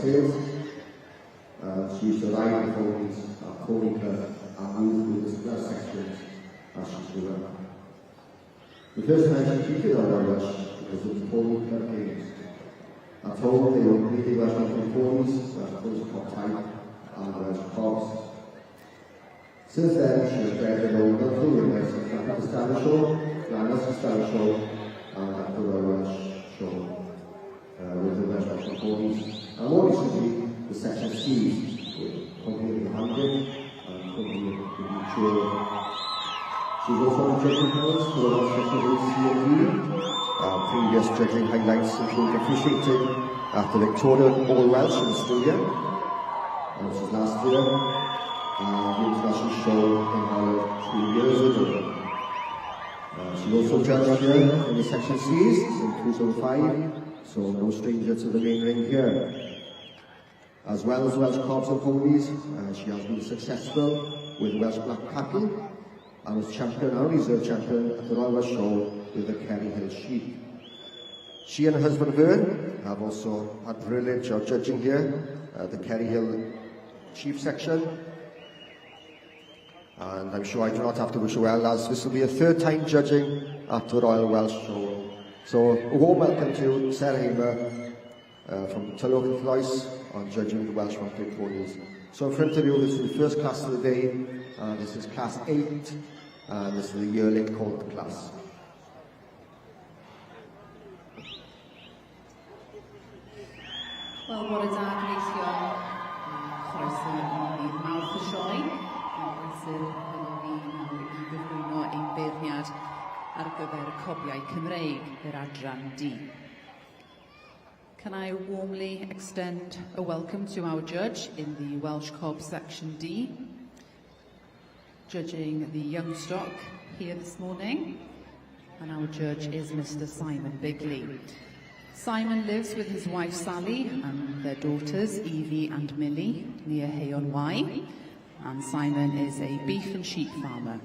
sales. She used to ride the ponies, pony club, and move through the first sections as she grew up. The first time she cheated on Royal Welsh was at the pony club games. I'm told they were completely Welsh from ponies, Welsh ponies top type, and Welsh cobs. Since then, she has bred her own little winners at the Stanley Show, Glannis Stanley Show, and at the Royal Welsh Show with the Welsh from ponies. And more recently, the section C with Company of the 100 and Company of the Mutual. She's also on judging panels for the Welsh Festival CMU. Previous judging highlights include officiating at the Victoria All Welsh in Australia, this was last year, and the international show in Ireland 2 years ago. She also judged here in the section C's in 2005, so no stranger to the main ring here. As well as Welsh cobs and ponies, she has been successful with Welsh Black Cattle and was champion and reserve champion at the Royal Welsh Show with the Kerry Hill Sheep. She and her husband Vern have also had the privilege of judging here at the Kerry Hill Sheep section. And I'm sure I do not have to wish her well, as this will be a third time judging at the Royal Welsh Show. So a warm welcome to Sarah Hamer from Tulloch Flois on judging the Welsh Mounted Ponies. So in front of you, this is the first class of the day, and this is class 8, and this is the yearling colt class. Wel, bore da gyfeithio, chroeso i mawrth y sioe, sydd hynny ni nawr i gyflwyno ein beirniad ar gyfer y cobiau Cymreig, yr adran D. Can I warmly extend a welcome to our judge in the Welsh Cob Section D, judging the young stock here this morning, and our judge is Mr. Simon Bigley. Simon lives with his wife Sally and their daughters Evie and Millie near Hay-on-Wye, and Simon is a beef and sheep farmer.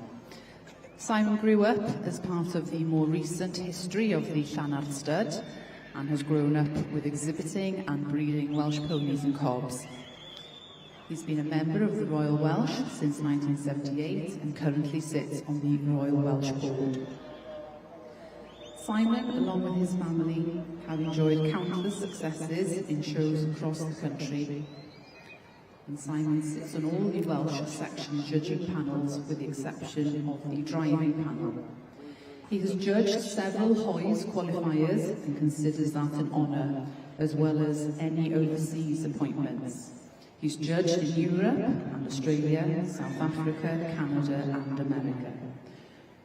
Simon grew up as part of the more recent history of the Llanarth stud and has grown up with exhibiting and breeding Welsh ponies and cobs. He's been a member of the Royal Welsh since 1978 and currently sits on the Royal Welsh Board. Simon, along with his family, have enjoyed countless successes in shows across the country. And Simon sits on all the Welsh section judging panels with the exception of the driving panel. He has judged several Hoys qualifiers and considers that an honour, as well as any overseas appointments. He's judged in Europe and Australia, South Africa, Canada and America.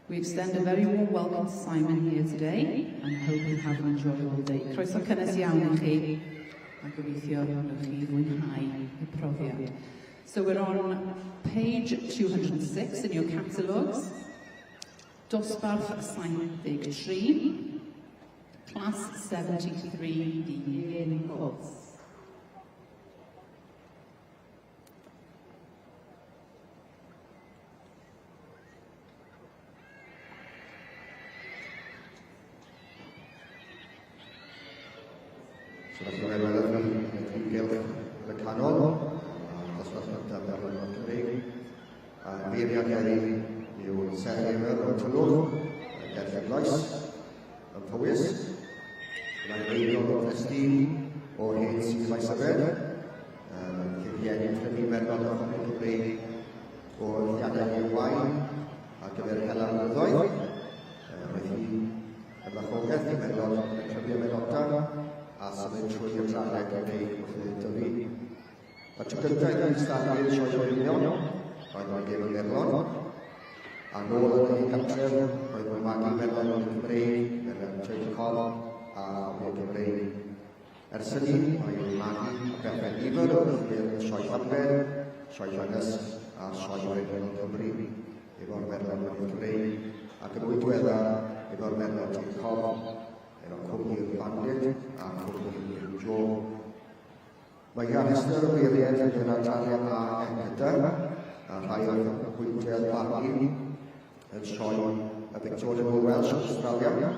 We extend a very warm welcome to Simon here today and hope you have an enjoyable day. Croeso cynnes iawn i chi, a gobeithio wnewch chi fwynhau y profiad. So we're on page 206 in your catalogues. Dosbarth 73, class 73, the yearling colts. So that's what I read from the canol, that's what I'm Cymreig. Meiriad Gerry yw Sarah Hamer o Tulloch, Gerfed Lois, yn Powys. Mae'n eiddo o Preston o Hen Sir Maesabed. Cynniadau prynu merfod o Cymreig o Llanelli y Wain ar gyfer hela blynyddoedd. Roedd hi yn ddachogaeth i merfod yn cryfio Menota a symud trwy y drafod Cymreig wrth i dyfu. A tro gyntaf i'n staflu'r sioe Rwynion, roedd o'n gêm yn Merlon. A nôl yn ei gartref, roedd o'n magu merlon yn Cymreig, yn Trwy'n Cob a o Cymreig. Ers hynny, mae'n magu a bethau nifer o ddifyr sioe Llanber, sioe Llynys a sioe Merlon yn Cymru, efo'r merlon yn Cymreig, ac yn wyt diweddar efo'r merlon yn Trwy'n Cob, efo Cwmni'r Bandit a Cwmni'r Jo. Mae gan Hester o beiriad yn adranna a Encydr, a rhai o'r pwyntiau bagu yn sioe y Victoria All Welsh Australia,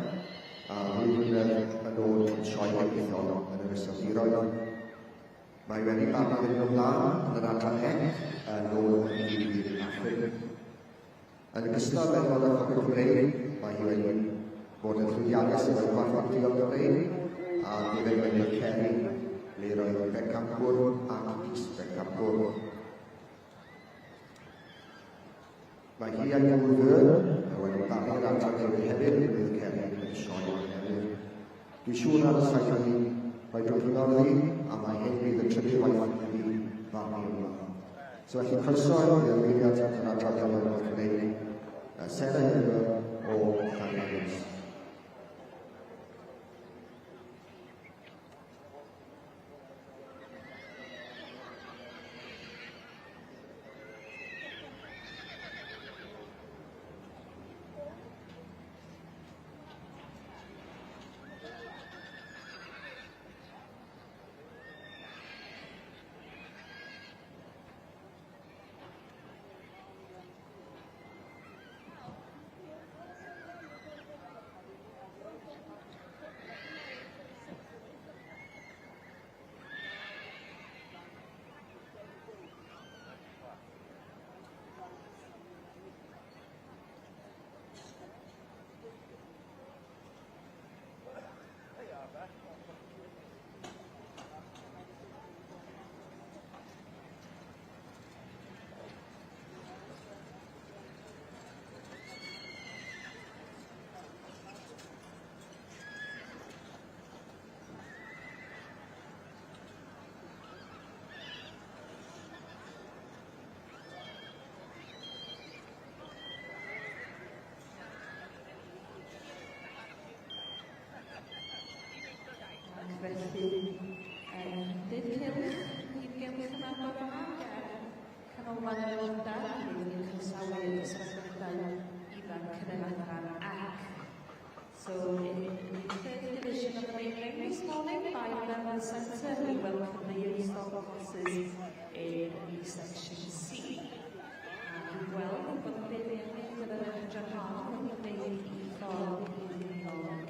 a rhywun yn ôl yn sioe Eithon yn yr Iseldiroedd. Mae wedi barod yn y blaen yn yr adran hec yn ôl yn un Affric. Yn ogystal â aelod o'r Chwarae Cymreig, mae hi wedi bod yn llwyddiannus efo'i gwarchoddi o'r Gymreig a hefyd wedi ceri le roedd bencampwr ac is-bencampwr. Mae hi yn ymwybwyr wedi barnu'r adran Cymru hefyd bydd ceri yn sioe hefyd. Dwi'n siŵr ar y saith o ni roedd yn rhywbeth a mae hyn bydd y trydydd waith i fi farnu yma. So felly croeso i'r ymwneud yn adroddiad o'r Cymreig, Sarah Hilfer o Llanellis. Felly, dyd cylch i'r gylch yma bod yma, canolfan yr aelodau, ni'n croesawu i'r sefydliadau ifanc yn yr adran ac. So, in the third division of the main ring this morning, by Level Centre, we welcome the installed officers in the section C. And well, but the big gyda'r adran hon yn gwneud I ffordd i'r cylch.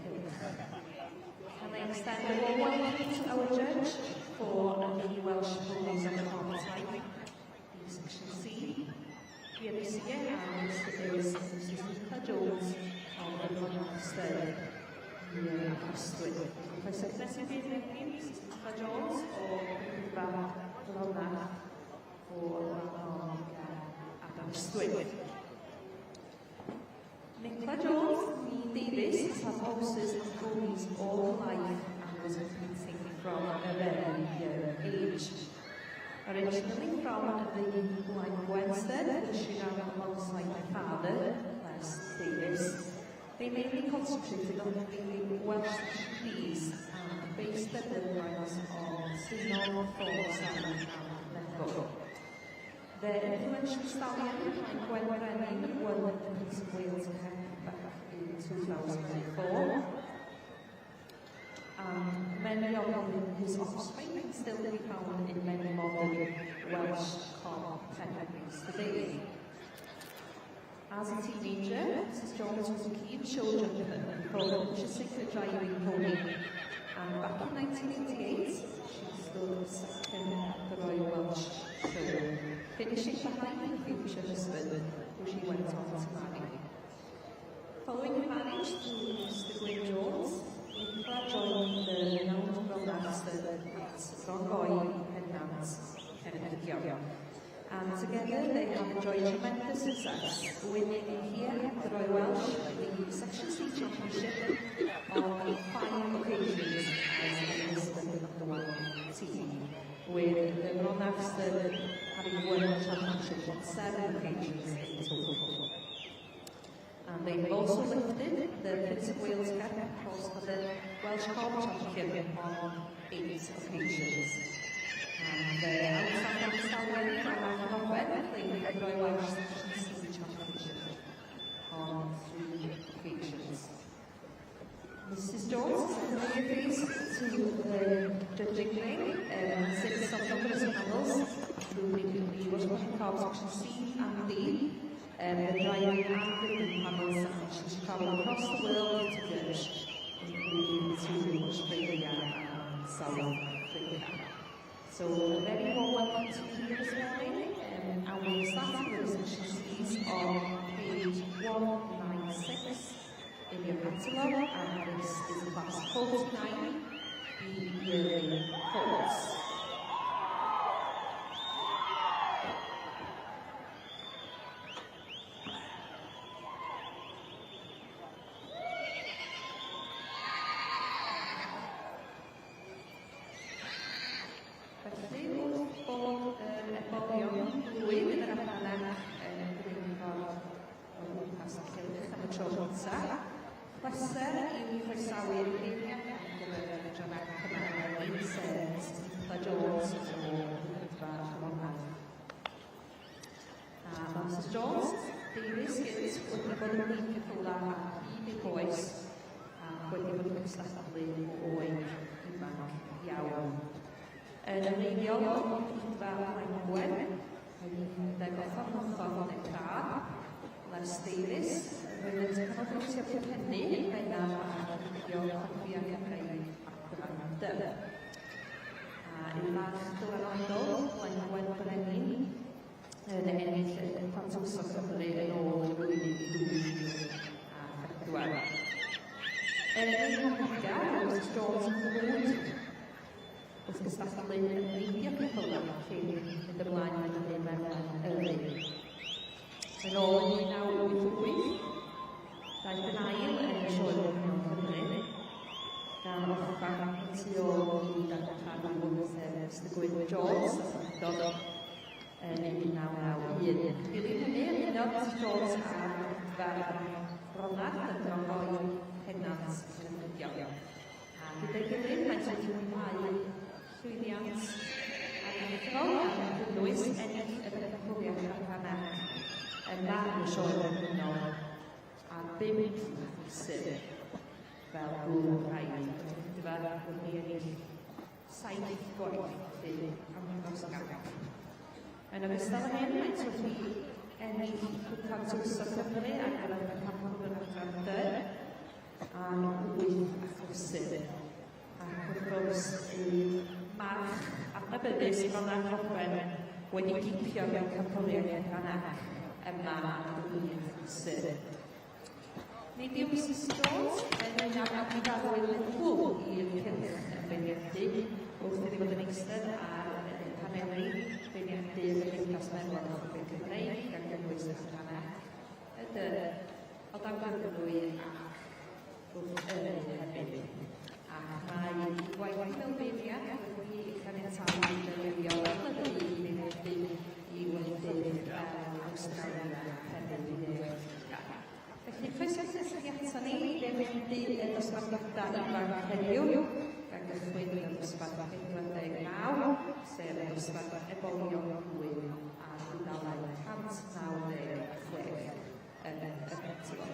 Can I extend a warm welcome to our judge for the Welsh Rules and Commentary in Section C. Here is here, and this is Mrs. Nicola Jones of the Monster here at Ystwyth. Professor Crescent Mrs. Nicola Jones o Rhywbeth Lona o Adam Ystwyth. Nicola Jones, Davis has horses and ponies all life and was competing from a very young age. Originally from the line Gwenstead, which she ran alongside her father, Les Davis, they mainly concentrated on the Welsh Lees and based their lines on Sinol, Thorsan and Lergo. Their influential stallion, like Gwen Brennan, won the Prince of Wales Cup back in 2004. Many of his offspring can still be found in many modern Welsh cob pedigrees today. As a teenager, Mrs. Jones was a keen show jumper for purchasing a driving pony, and back in 1988, she stood second at the Royal Welsh Show, finishing behind her future husband, who she went on to marry. Following her marriage to Mr. Gwyn Jones, Nicola joined the renowned Rolmaster at Rongoy, Pennant, Ceredigion. And together they have enjoyed tremendous success, winning here at the Royal Welsh the Section C Championship on 5 occasions as the husband of the one team, with the Rolmaster having won the championship on 7 occasions in total. And they've also lifted the Prince of Wales Cup across the Welsh Cob Champion on 8 occasions. And the outstanding stallion from Norway played the Royal Welsh Section C Championship on 3 occasions. Mrs. Jones is a familiar face to the judging ring, sits on numerous panels, including the Welsh Cob Section C and D. The driving and riding panels, and she's travelled across the world to judge, including to Australia and South Africa. So a very warm welcome to you here this morning, and we'll start with the efficiencies on page 196 in your catalogue, and this is class 49, the yearly course. Pleser i croesawu'r geiriau ar gyfer y drafod Cymraeg sef Steve Jones o Rydfa Rhondda. Mrs Jones, Davies Gibbs wedi bod yn wneud ceffyla hyd eu coes ac wedi bod yn cystadlu oed ifanc iawn. Yn wreiddiol o Rydfa Rhondda, mae'n degotho'r hollol neu crab, Les Davies, roedd yn canolbwyntio pwrhennu bennaf ar ymwneud copiau cael ac gyfrandir. I'w farch dylanwadol, Gwen Brenin, yn ennill y Ffantwsos Cymru yn ôl y flwyddyn 2004. Yn ei hynnygar, roedd Jones yn gwybod wrth gystadlu yn reidio ceffylau cyn mynd ymlaen yn y merwen yrru. Yn ôl yn 1988, daeth yn ail yn y sioe mewn Cymru, gan offer tu ôl i darllen sef Mr Gwyn Jones, a dod yn 1991. Dilyn hynny, ymunodd Mr Jones ar Rydfa Rhondda yn droi pennant yn y fideo. A gyda'i gilydd, mae'n wedi mwynhau llwyddiant arbenigol am gynnwys ennill y pencampwriaeth Arfanach yma yn y sioe mewnol a 5 sydd fel gŵr rhaid. Dyfa wedi ennill 7 gwaith am dros gaf. Yn ogystal â hyn, mae'n wedi ennill Ffantwsos Cymru ar gyfer y pencampwriaeth Arfanach am 8 achlysur. Ac wrth gwrs yw march adnabyddus Ronald Robben wedi gipio mewn pencampwriaeth Arfanach yma yn y achlysur. Nid yw Mrs Jones yn ein arddigarwyr cwbl i'r cylch yn beirniadu wrth iddi fod yn eistedd ar paneli beirniadu y Gymdeithas Merwen o Gogledd Cymreig gan gynnwys y Arfanach, o dan gyfrwy ac wrth yrru hefyd. Ac mae gwaith mewn beirniad wedi caniatáu yn ddefnyddio beirniadu i wledydd Awstralia hefyd i ddeg. Felly, croeso chi ato ni, fe wedi y dosbarthiadau ifanc heddiw, gan gychwyn y dosbarth 49, sef y dosbarth ebolion hwyn a dudalau 196 yn y Pentylo.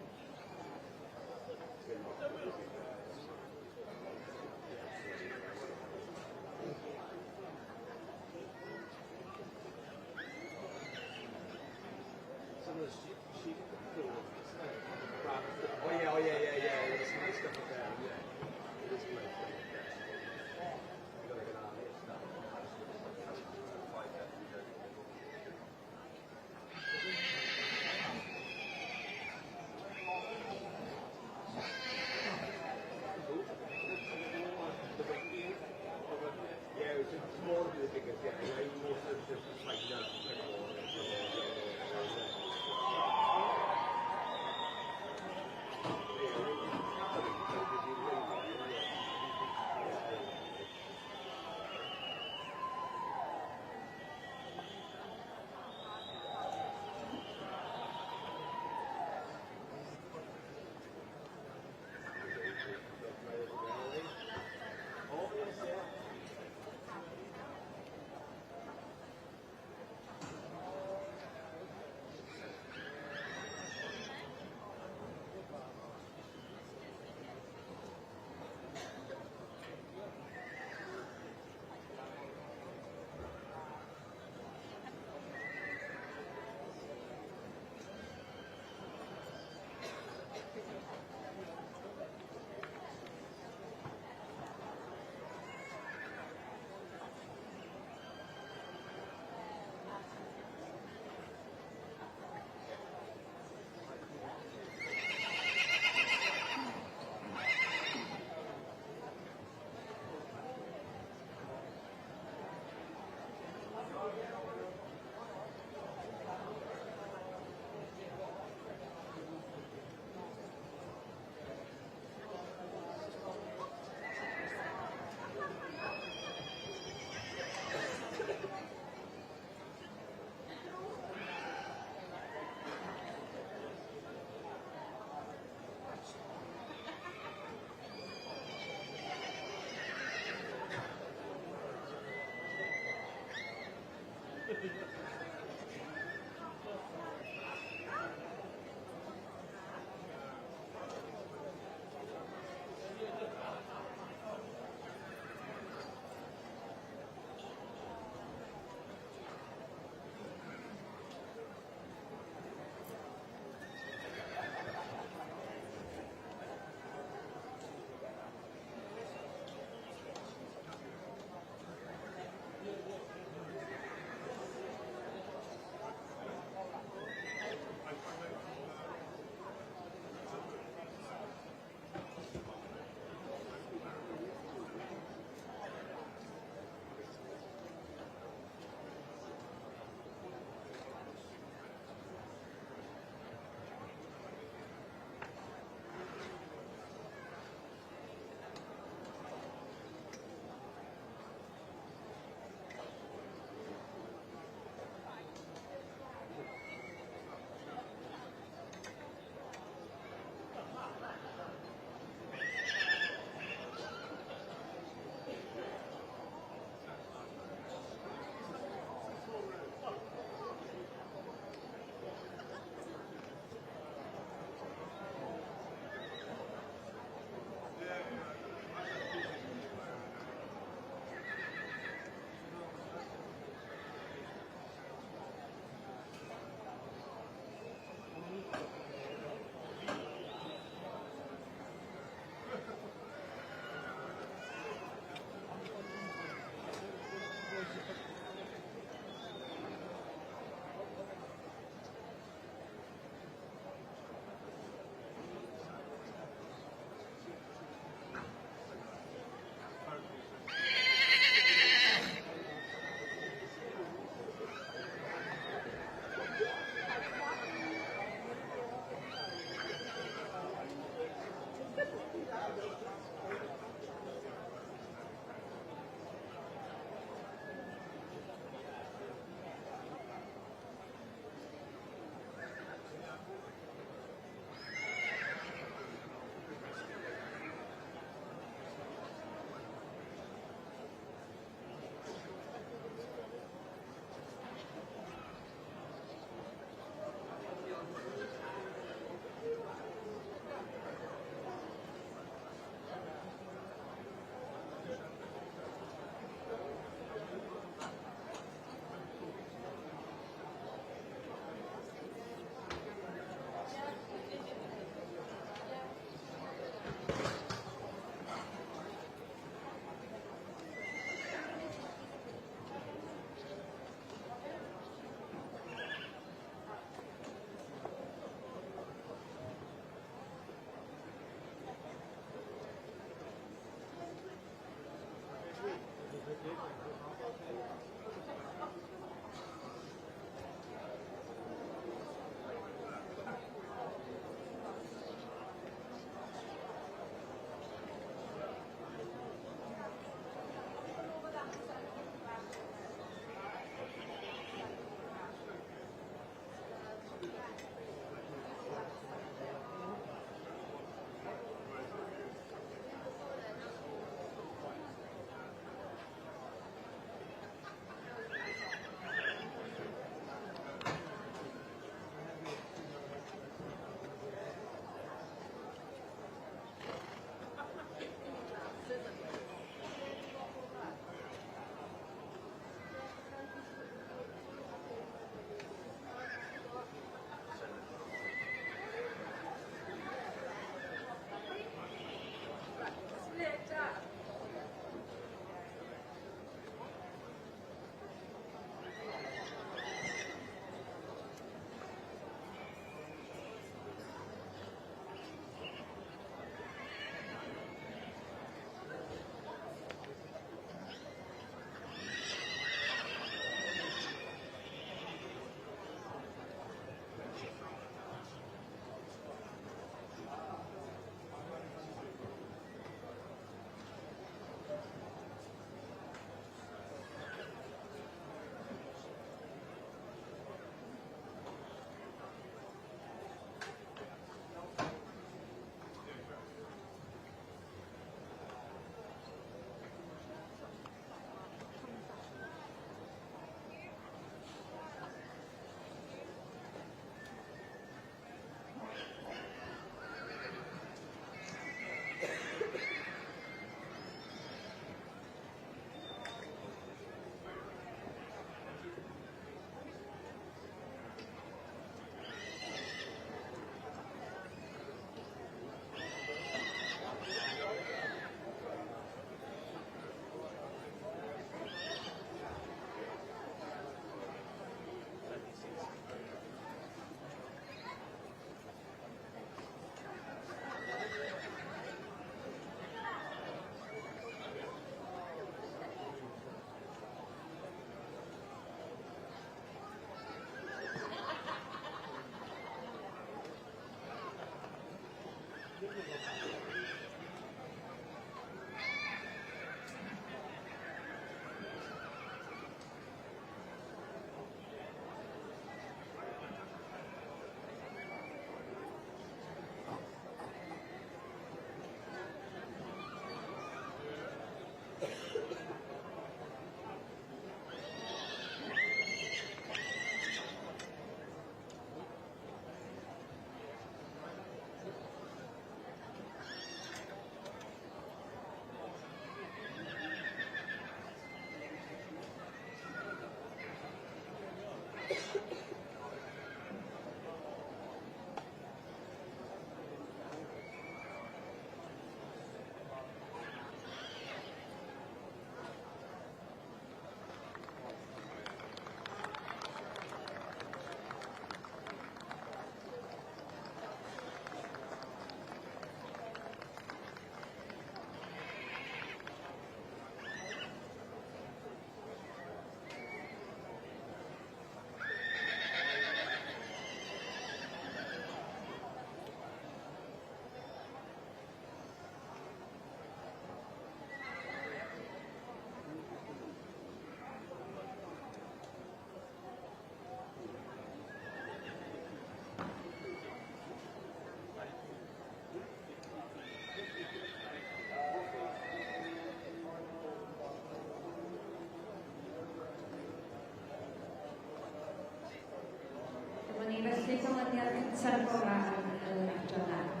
Temporary Adrenac.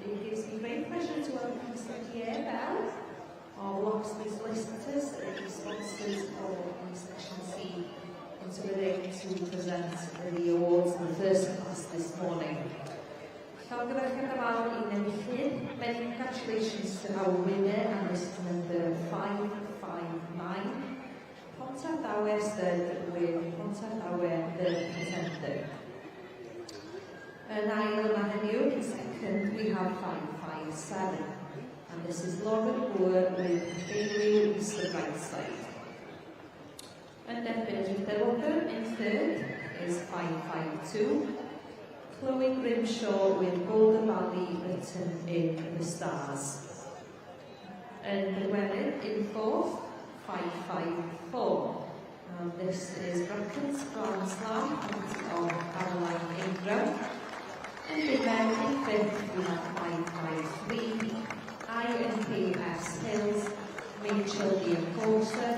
It gives me great pleasure to welcome Mr. Pierre Bell, our Loxley solicitors, the sponsors of Section C, into the ring to present the awards in the first class this morning. Many congratulations to our winner and list number 559. Contact our Esther with contact our the contender. Niall Mahaniw in second, we have 557. And this is Lauren Moore with Bailey Easter right side. And then Benjamin Walker in third is 552. Chloe Grimshaw with Golden Valley written in the stars. And the women in fourth, 554. This is Brackens Grand Slam of Caroline Ingram. And the men in fifth, we have 553. INPS Hills, Rachel Leopoldson.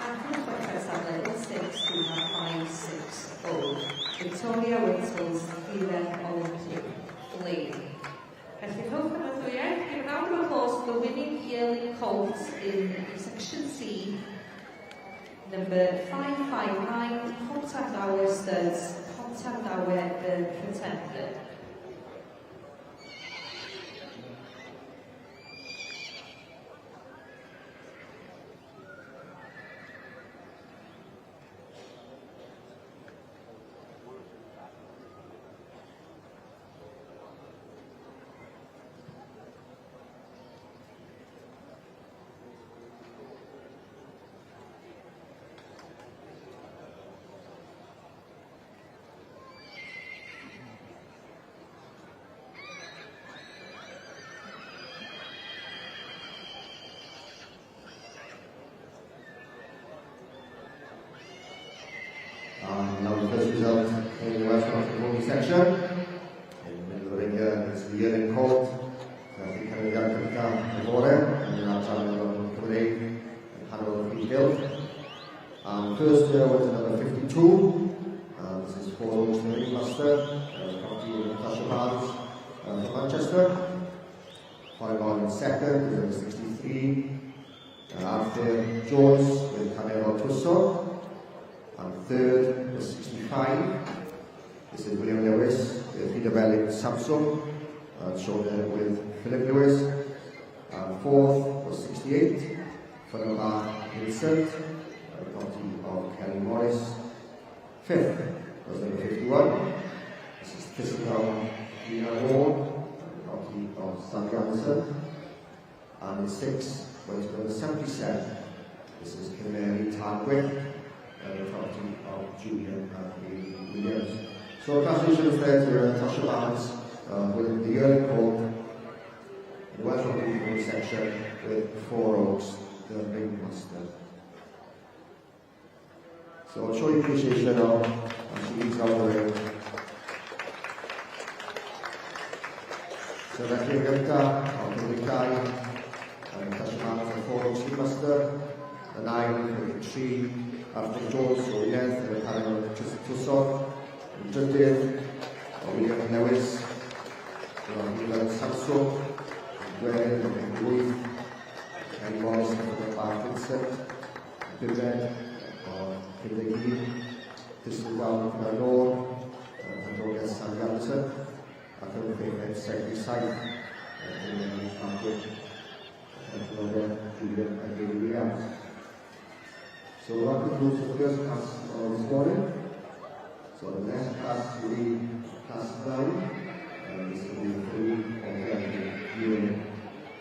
And for Professor in sixth, we have 560. Victoria Whittles, Feeling Olympic League. As we hope for the year, give a round of applause for the winning yearling colt in Section C, number 559, Contact Our Studs, Contact Our Pretender. Now the first result in the West Norfolk section. In the middle of the ring here is the yearling colt. The Canadian Cavore, and that's on Cymru and Hannibal Field. First was number 52. This is Four Oaks Marine Master, property Natasha Barnes from Manchester. Following on in second is number 63. Alfred Jones with Canelo Tusso. And third was 65. This is William Lewis with Peter Belling Samsung, shoulder with Philip Lewis. And fourth was 68. Philomar Vincent, property of Kelly Morris. Fifth was number 51. This is Thistletown Gina Ward, property of Sandra Anderson. And sixth was number 77. This is Canary Tarwick. The property of Julia and Williams. So congratulations there to Natasha Barnes with the yearling colt in the Welsh Rugby section with Four Oaks, the ringmaster. So I'll show you appreciation now as she leads out the ring. So that's King Gupta, and Natasha Barnes, the Four Oaks ringmaster, the 9 with 3. After Jones, so yes, the Canelo Tusso, Judith, William Lewis, William Samsung, Gwen, Louis, and Morris for the Park Vincent, Piven, Hideki, Thistletown Nor, and August Sanderson, after the favorite second side, and then Margaret, and Julian, and David Williams. So that concludes the first class this morning. So the next class will be class 9, and this will be 3 of viewing.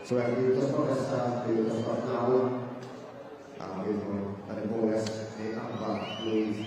So if we just not start, we will just start now, and we will have a bonus, the Amber Louise.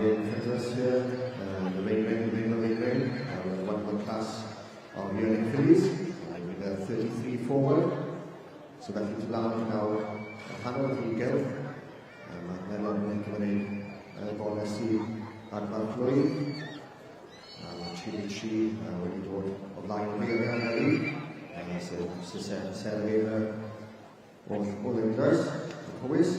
In front of us here, the main one more class of yearling fillies with a 33 forward. So that is allowing now Hanno Hegel, Melon Kevin Bonesi, Adman Floyd, Chilichi, Winnie of Lion Rio, and Sarah Weber, all the leaders, always.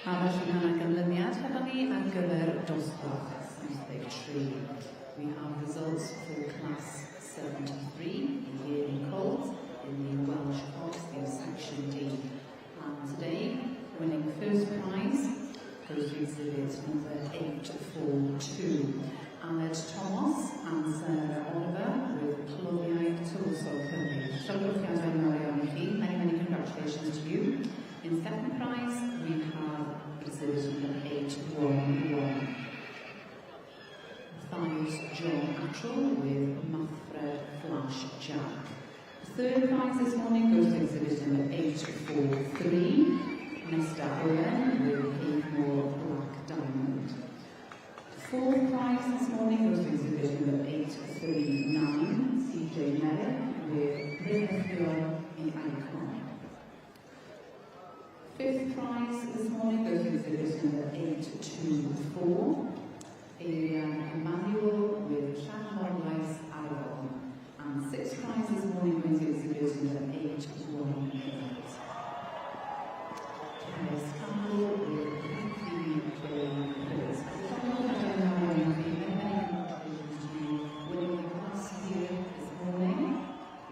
Arall yna ganlyniad hefo ni ar gyfer dosbarth 73. We have results for class 73 in Yearling Colt in the Welsh Horse in section D. And today, winning first prize goes to exhibit number 842. Aled Thomas and Sarah Oliver with Cloniaid Tywysog Cymru. Llongyfarchiadau mawr iawn i chi. Many congratulations to you. In second prize, we have exhibit number 811. Matthias John Attrell with Manfred Flash Jack. Third prize this morning goes to exhibit number 843. Nesta Owen with Heathmore Black Diamond. Fourth prize this morning goes to exhibit number 839. CJ Merrick with River Fuel in Icon. Fifth prize this morning goes to exhibit number 824. Emmanuel with Shannon Rice Arrow. And sixth prize this morning goes to exhibit number 818. Thomas Campbell with Phoebe J. Phillips. Winning the class here this morning,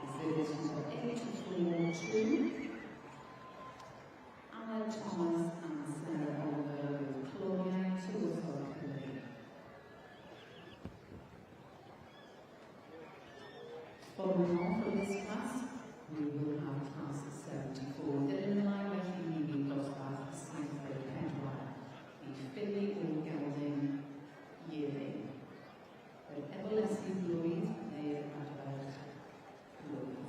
exhibit number 842. Aled Thomas and Sarah Oliver with Cloniaid Tywysog Cymru. Following on from this class, we will have class 74. They're in line with the Newly Dosbarth Saithfed Penwire, the Filly or Gelding Yearling. But everlasting glories they advert glories.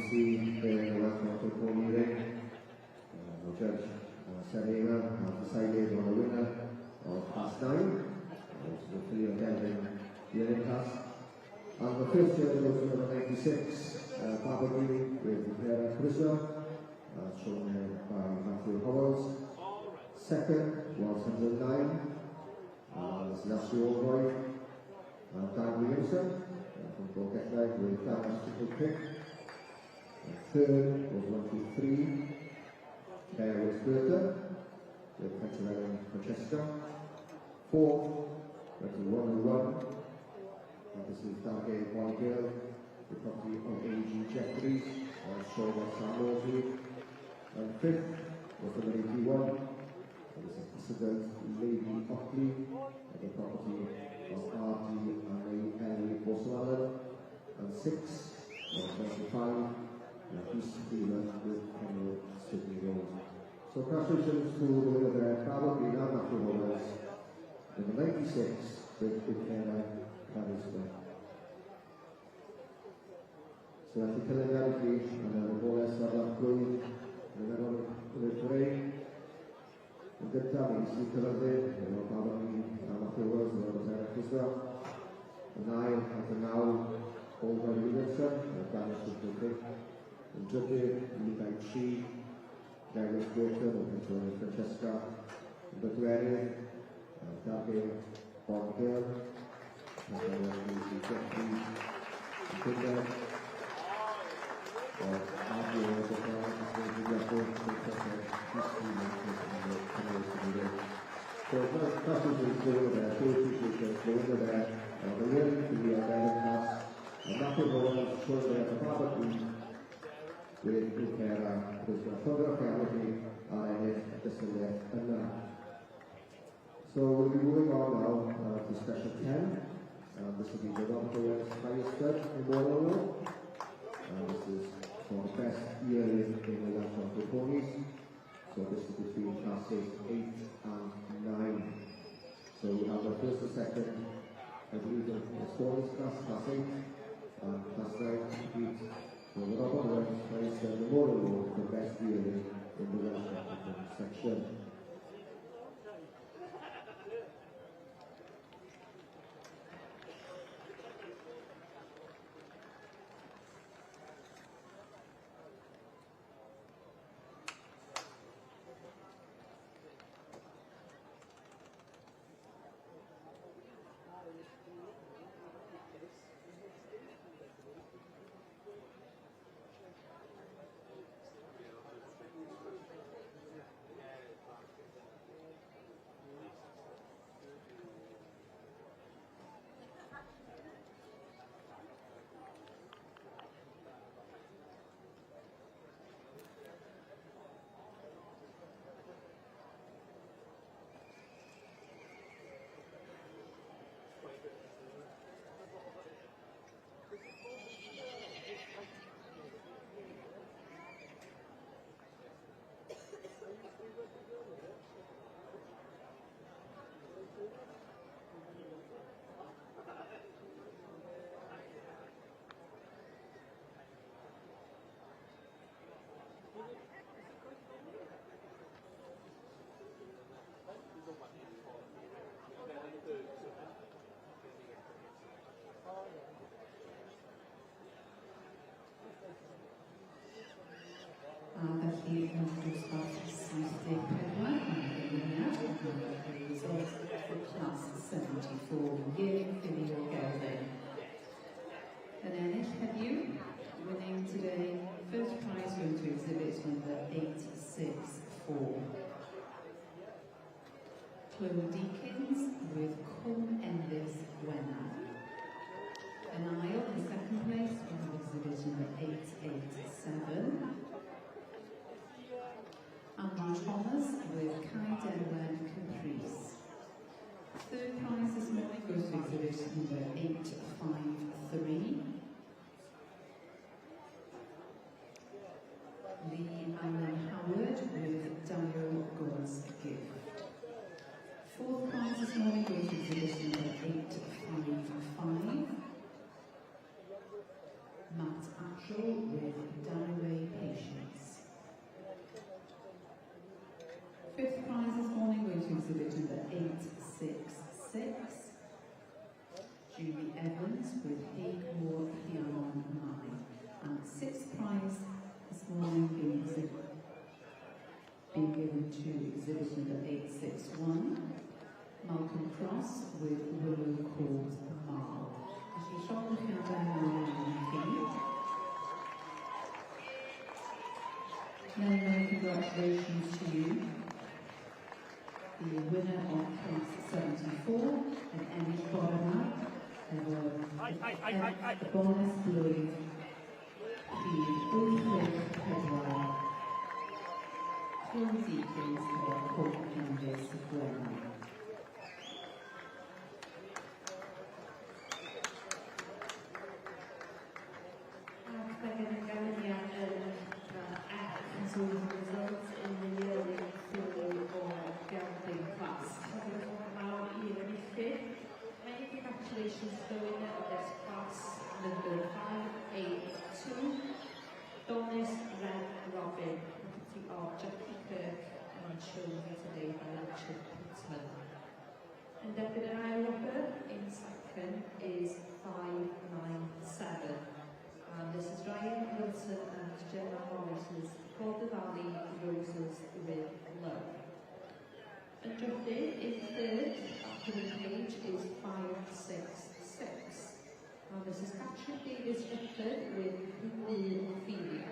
see there in the Welsh Motor Pony ring, the judge Serena has decided on a winner of Class 9, which is a 3-10 yearling class. And the first year goes to number 96, Baba Green with Vera Crusoe, shown here by Matthew Howells. Second was 109, Lassie Allroy, Dan Williamson from Bolgetleg with Dallas Triple Pick. Third was 123, Claire Woods-Bertha with Pennsylvania Francesca. Fourth went to 101, this is Dalgate Boy Girl, the property of A.G. Jeffries, shown by Sam Mosley. And fifth was number 81, this is President Lady Ockley, the property of R.T. and Henry Boswell. And sixth was 25, East Cleveland with Kenwood Sydney Road. So congratulations to the winner there, Baba Green and Matthew Howells, number 96 with Buchanan Carriston. So I think calendarically, and the bonus of that blue, and then on the parade. And good time, you see Thursday, Baba Green and Matthew Howells, and Rosanna Criswell. And I, until now, Oliver Williamson, and Daniel Suzuki. And judges, Levi Chi, Douglas Burton, and Antonio Francesca. Batuere, Dalgate Boy Girl, and A.G. Jeffries, and Tinder. So that's what we're doing there, so appreciate the winner there, the winner to be a better class, and Matthew Howells showing there the Baba Green with Buchanan, who's a photography, and just in there, and so we'll be moving on now to special 10. This will be the Robert Howells highest judge in Waterloo. This is for the best yearling in the Welsh Motor Ponies. So this is between classes 8 and 9. So we have the first and second, I believe the Storms class, class 8, and class 9 compete. So the Robert Howells highest judge in Waterloo, the best yearling in the Welsh Motor Pony section. Felly yn dosbarth saith deg pedwar, mae'n gyflwyniad yn results for class 74, yearling Felly o Gelfyn. Yn ennill heddiw, winning today, first prize going to exhibit number 864. Chloe Deakins with Cum Endless Wenna. An aisle in second place, we have exhibit number 887. Andrew Thomas with Kai Denland Caprice. Third prize this morning goes to exhibit number 853. Lee Allen Howard with Dio God's Gift. Fourth prize this morning goes to exhibit number 855. Matt Ashall with Daniel Fifth prize this morning going to exhibit number 866. Julie Evans with Haigmore Piano Mai. And sixth prize this morning being given to exhibit number 861. Malcolm Cross with Willow Court Marl. Felly siôn chi'n adael yn chi. Many congratulations to you. The winner of case 74, and Emmy Borana, the bonus blwydd, the Wythig Pedwar, Clwm Deacons gyda Coch Canvas Gwenna. Results in the yearly football or gelding class. Many congratulations to the winner of this class, number 582, Donis Red Robin, property of Jackie Kirk, and shown here today by Richard Pittman. And Deputy Robber in second is 597. And this is Ryan Wilson and Gemma Morris's Golden Valley Roses with Love. And Jeffrey in third, after the page, is 566. And this is Patrick Davis Richard with Ophelia.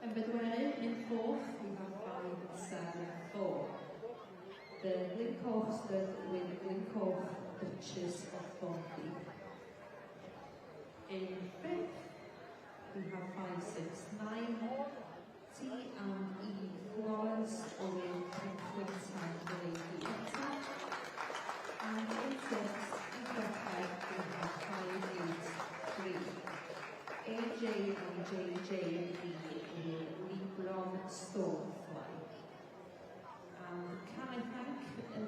And Bedwerin in fourth, we have 574. The Glencoch stud with Glencoch Duchess of Thornby. In fifth, we have 569, T&E Florence with Queensland Lady Etta. And in sixth, we have 583, AJ and JJ with Lebron Stormfly. Can I thank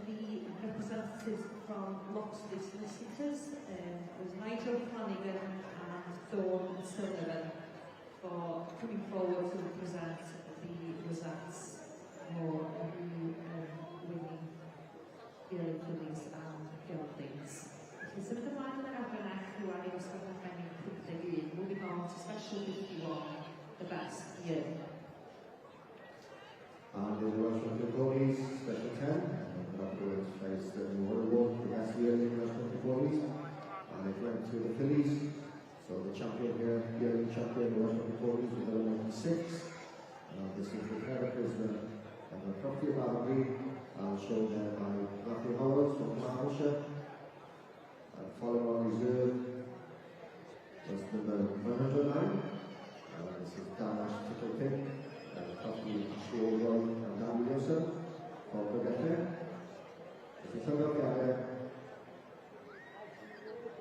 the representatives from Loxley Solicitors, it was Nigel Flanagan and Dawn Sullivan, for coming forward to present the results for the winning Girl Police and Geldings. Felly symud ymlaen yn yr arbenach yw ar ei ysgolha'n Ffennig 51, moving on to Special 51, the best year. And in the Welsh Rugby Police, Special 10, and afterwards faced the award for the best year in the Welsh Rugby Police. And it went to the Phillies. So the champion here, the champion, the Welsh Rugby Police, with number 96. This is the characters of the property of Abbey, shown there by Matthew Howard from Glamorganshire. Following on reserve was number 109. This is Danash Ticklepin, property of Shaw Road and Dan Wilson, for Bregethre. This is another guy.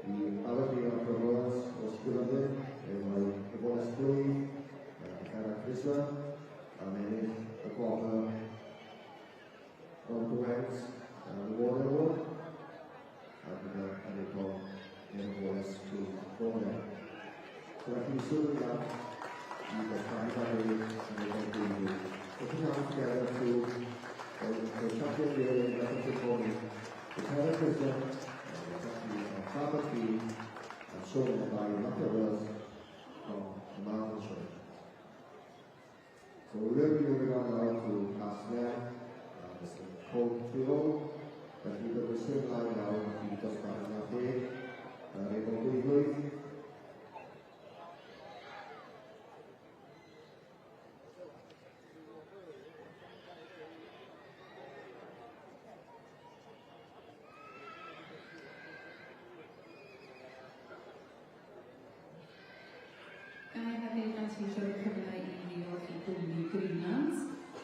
The Abbey of the Royals was Gulliver, the bonus blue, Cara Chrysler, and then the quarter of the Wales, the Water Award, and they call the bonus blue corner. So I can still do that. You can find that and they can do putting out together to the champion here in the corner. The Cara Chrysler, property shown by Matthias from Glamorganshire. So we will be moving on now to class 9. This is code 2-0. But we will resume line now and we just got an update. They will be good.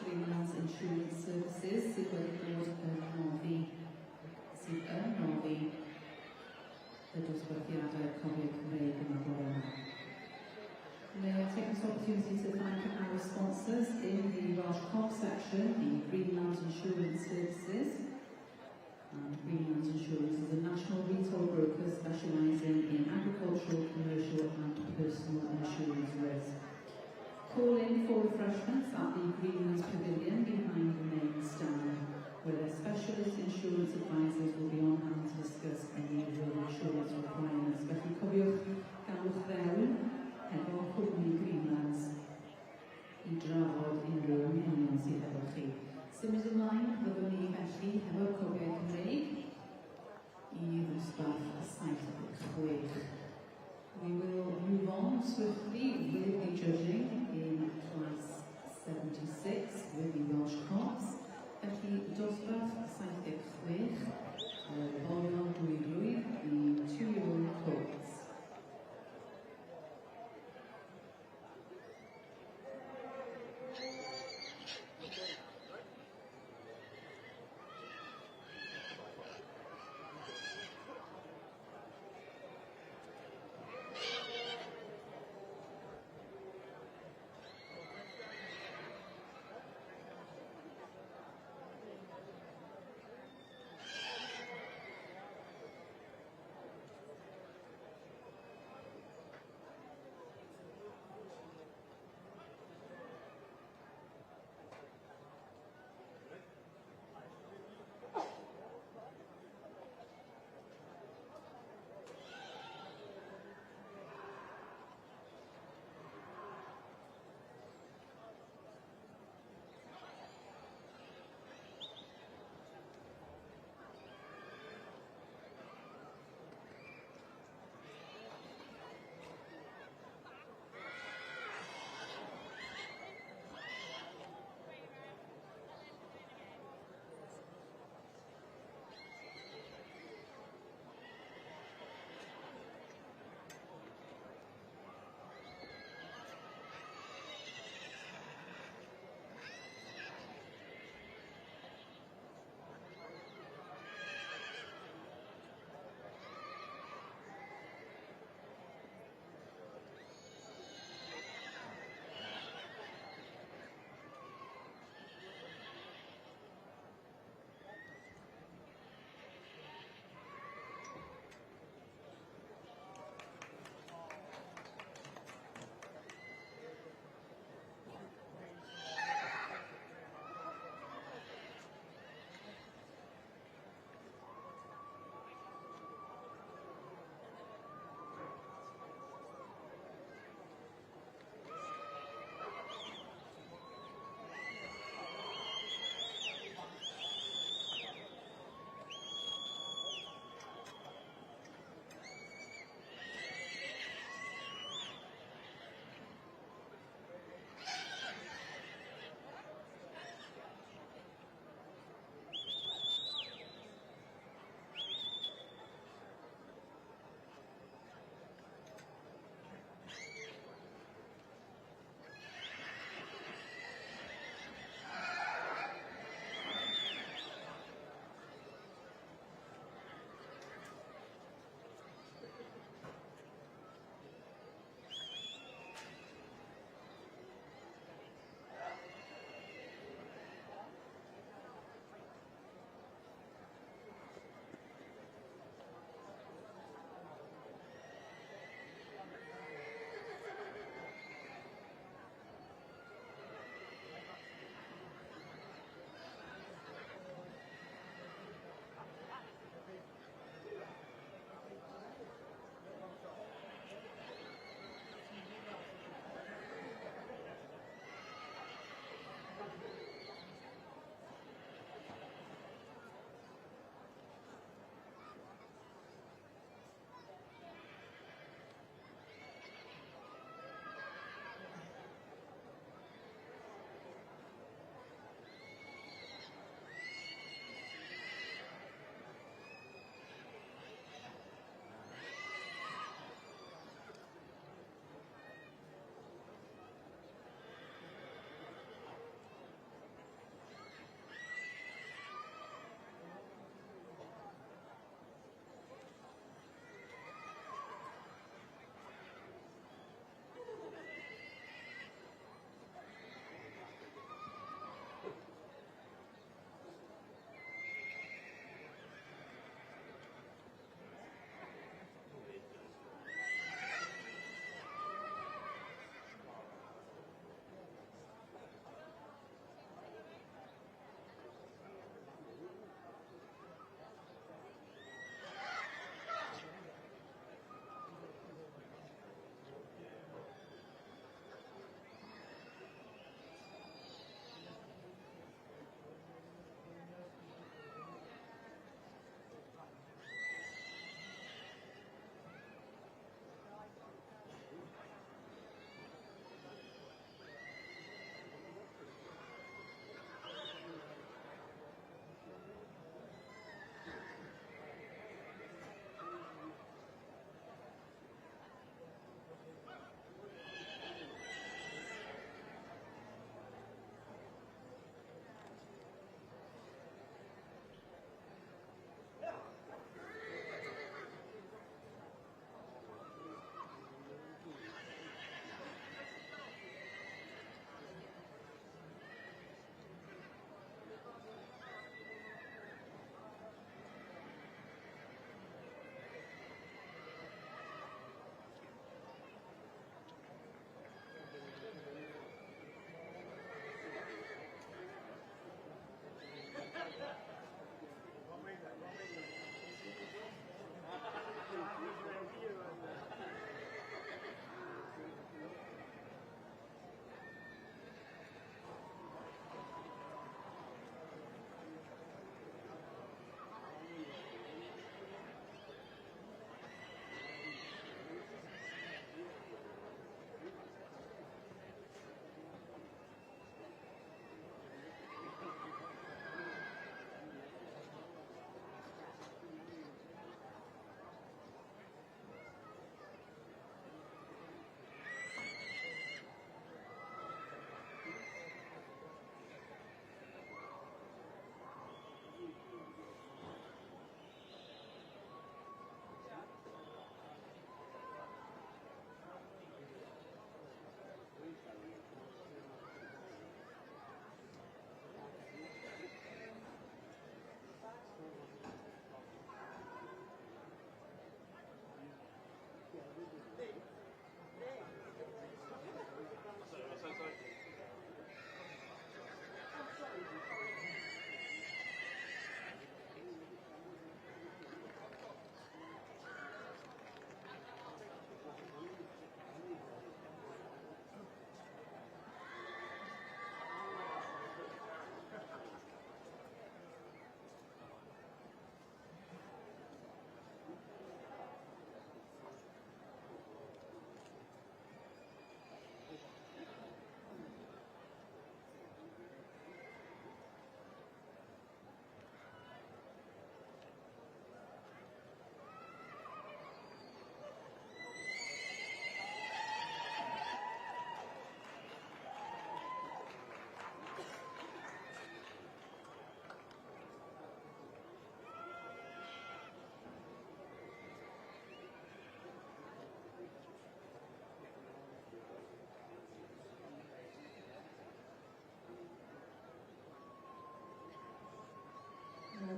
Greenlands Insurance Services, sydd wedi bod yn noddi y dosbarthiadau Cofiau Cymreig yn y bore yma. May I take this opportunity to thank our sponsors in the Welsh Corp section, the Greenlands Insurance Services. And Greenlands Insurance is a national retail broker specialising in agricultural, commercial and personal insurance risk. Call in for refreshments at the Greenlands Pavilion behind Symud ymlaen, fyddwn ni felly hefo cofiau Cymreig I ddosbarth 76. We will move on swiftly with the judging in class 76 with the Welsh Cops. Felly, dosbarth 76, Olion Dwygrwydd, the 2-year-old Cops.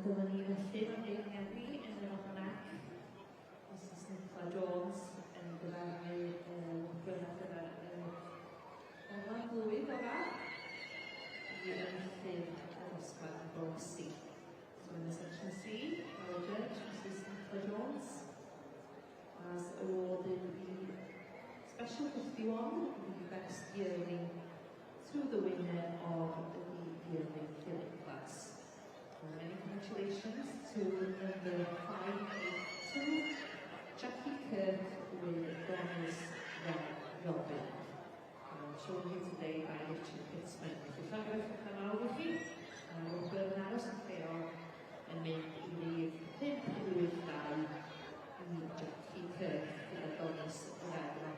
Dyma ni felly yn ein heddi yn yr ohonac. Mrs Nicola Jones yn gyfarnu wybr ar gyfer ola blwydd o fa i enillydd y dosbarth y Bosi. So in section C, our judge, Mrs Nicola Jones, has awarded the Special 51, the Best Yearling, to the winner of the Yearling Philip class. Many congratulations to number 582, Jackie Kirk with Bronze Robin. Shown here today by Richard Fitzman. Felly llawr eich canol i chi, wrth yn aros yn lleol yn mynd i rif 582 i Jackie Kirk gyda bonus Robin.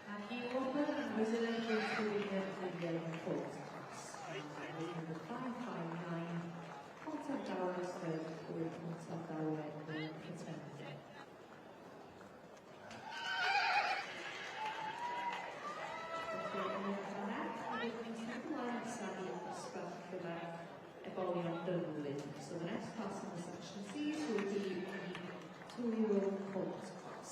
And he was elected to the Yearling Philip class. Number 559, Contact Dowers with Contact Dower in Paternity. So the next class in the section C will be the 2-year-old colt class.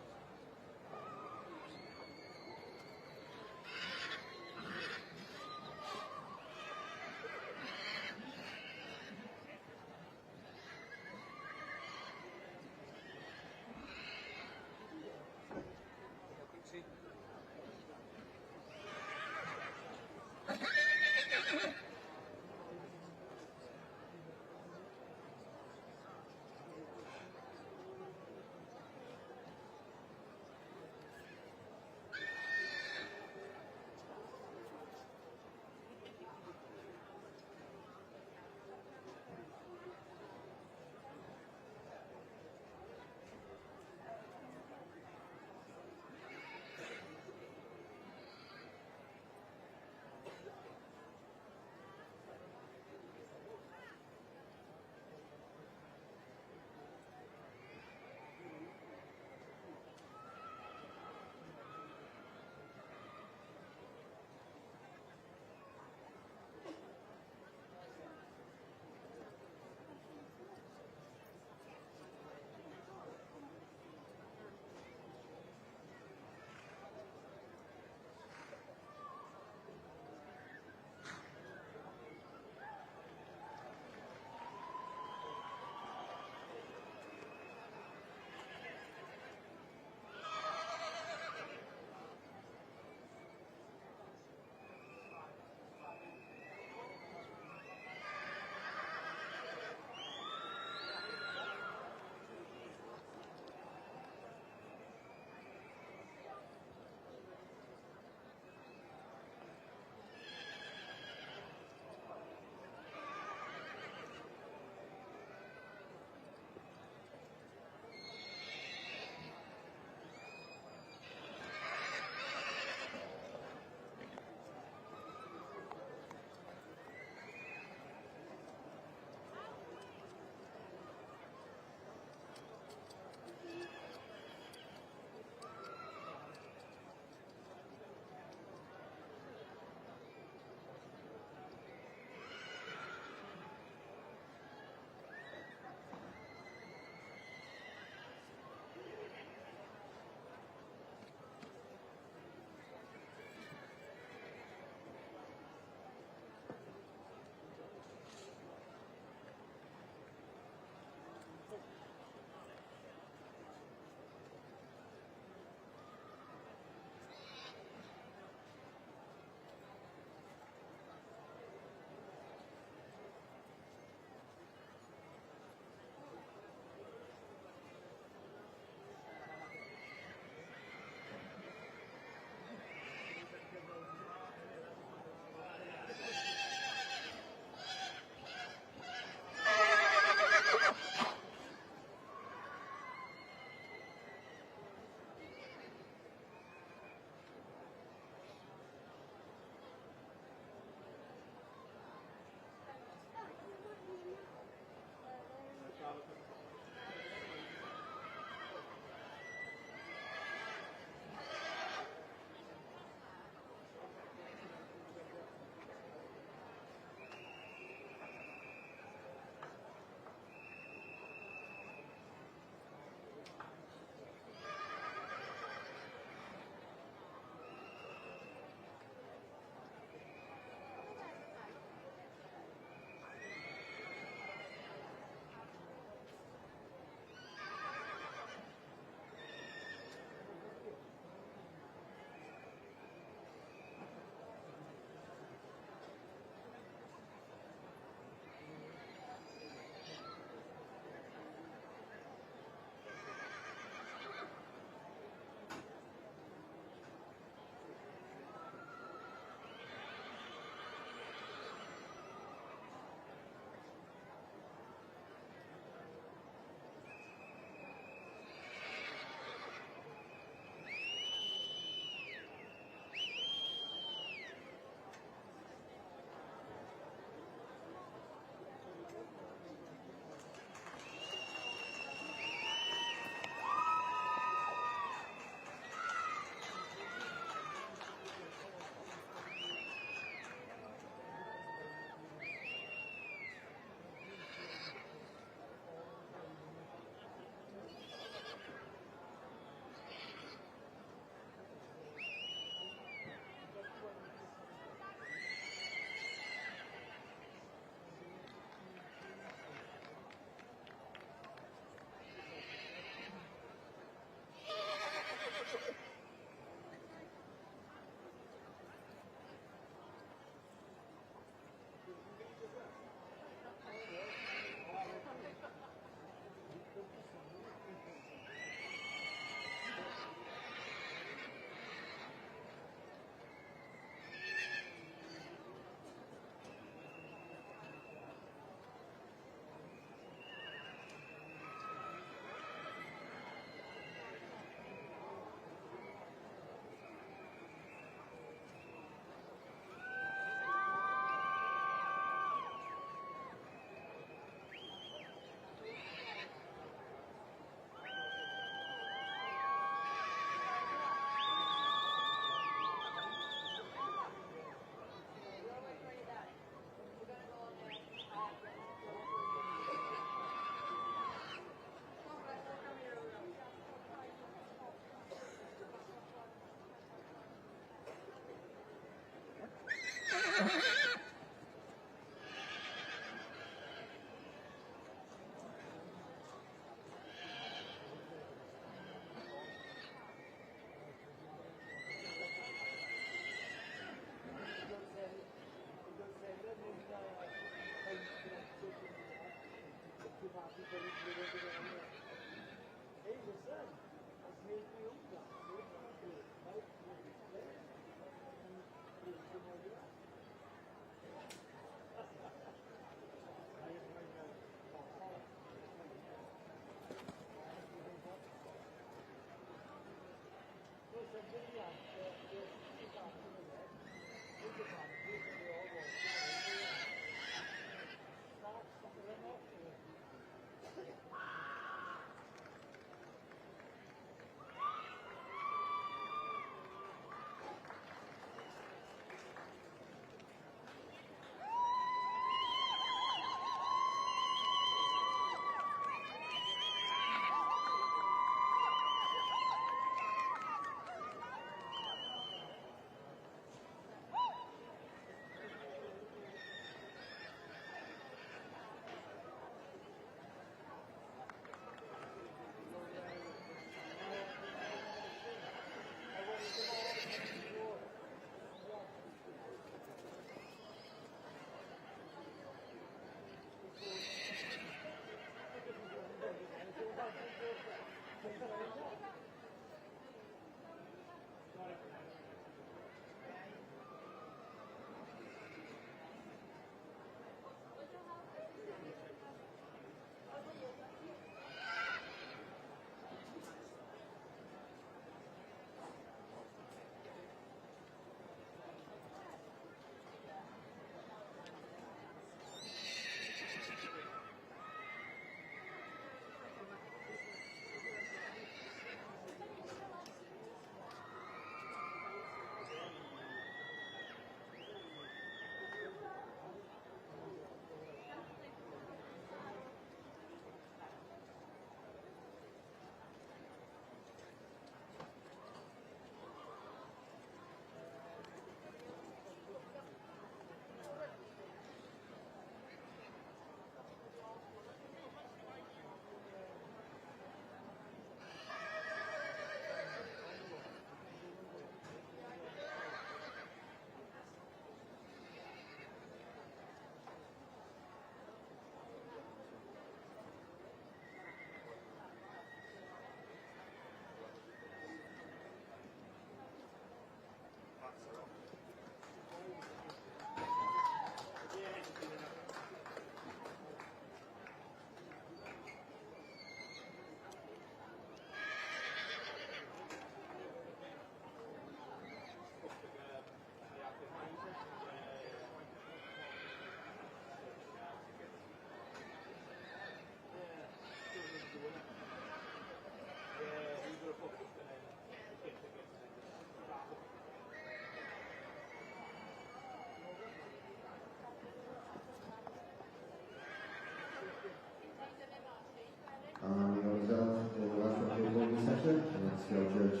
Judge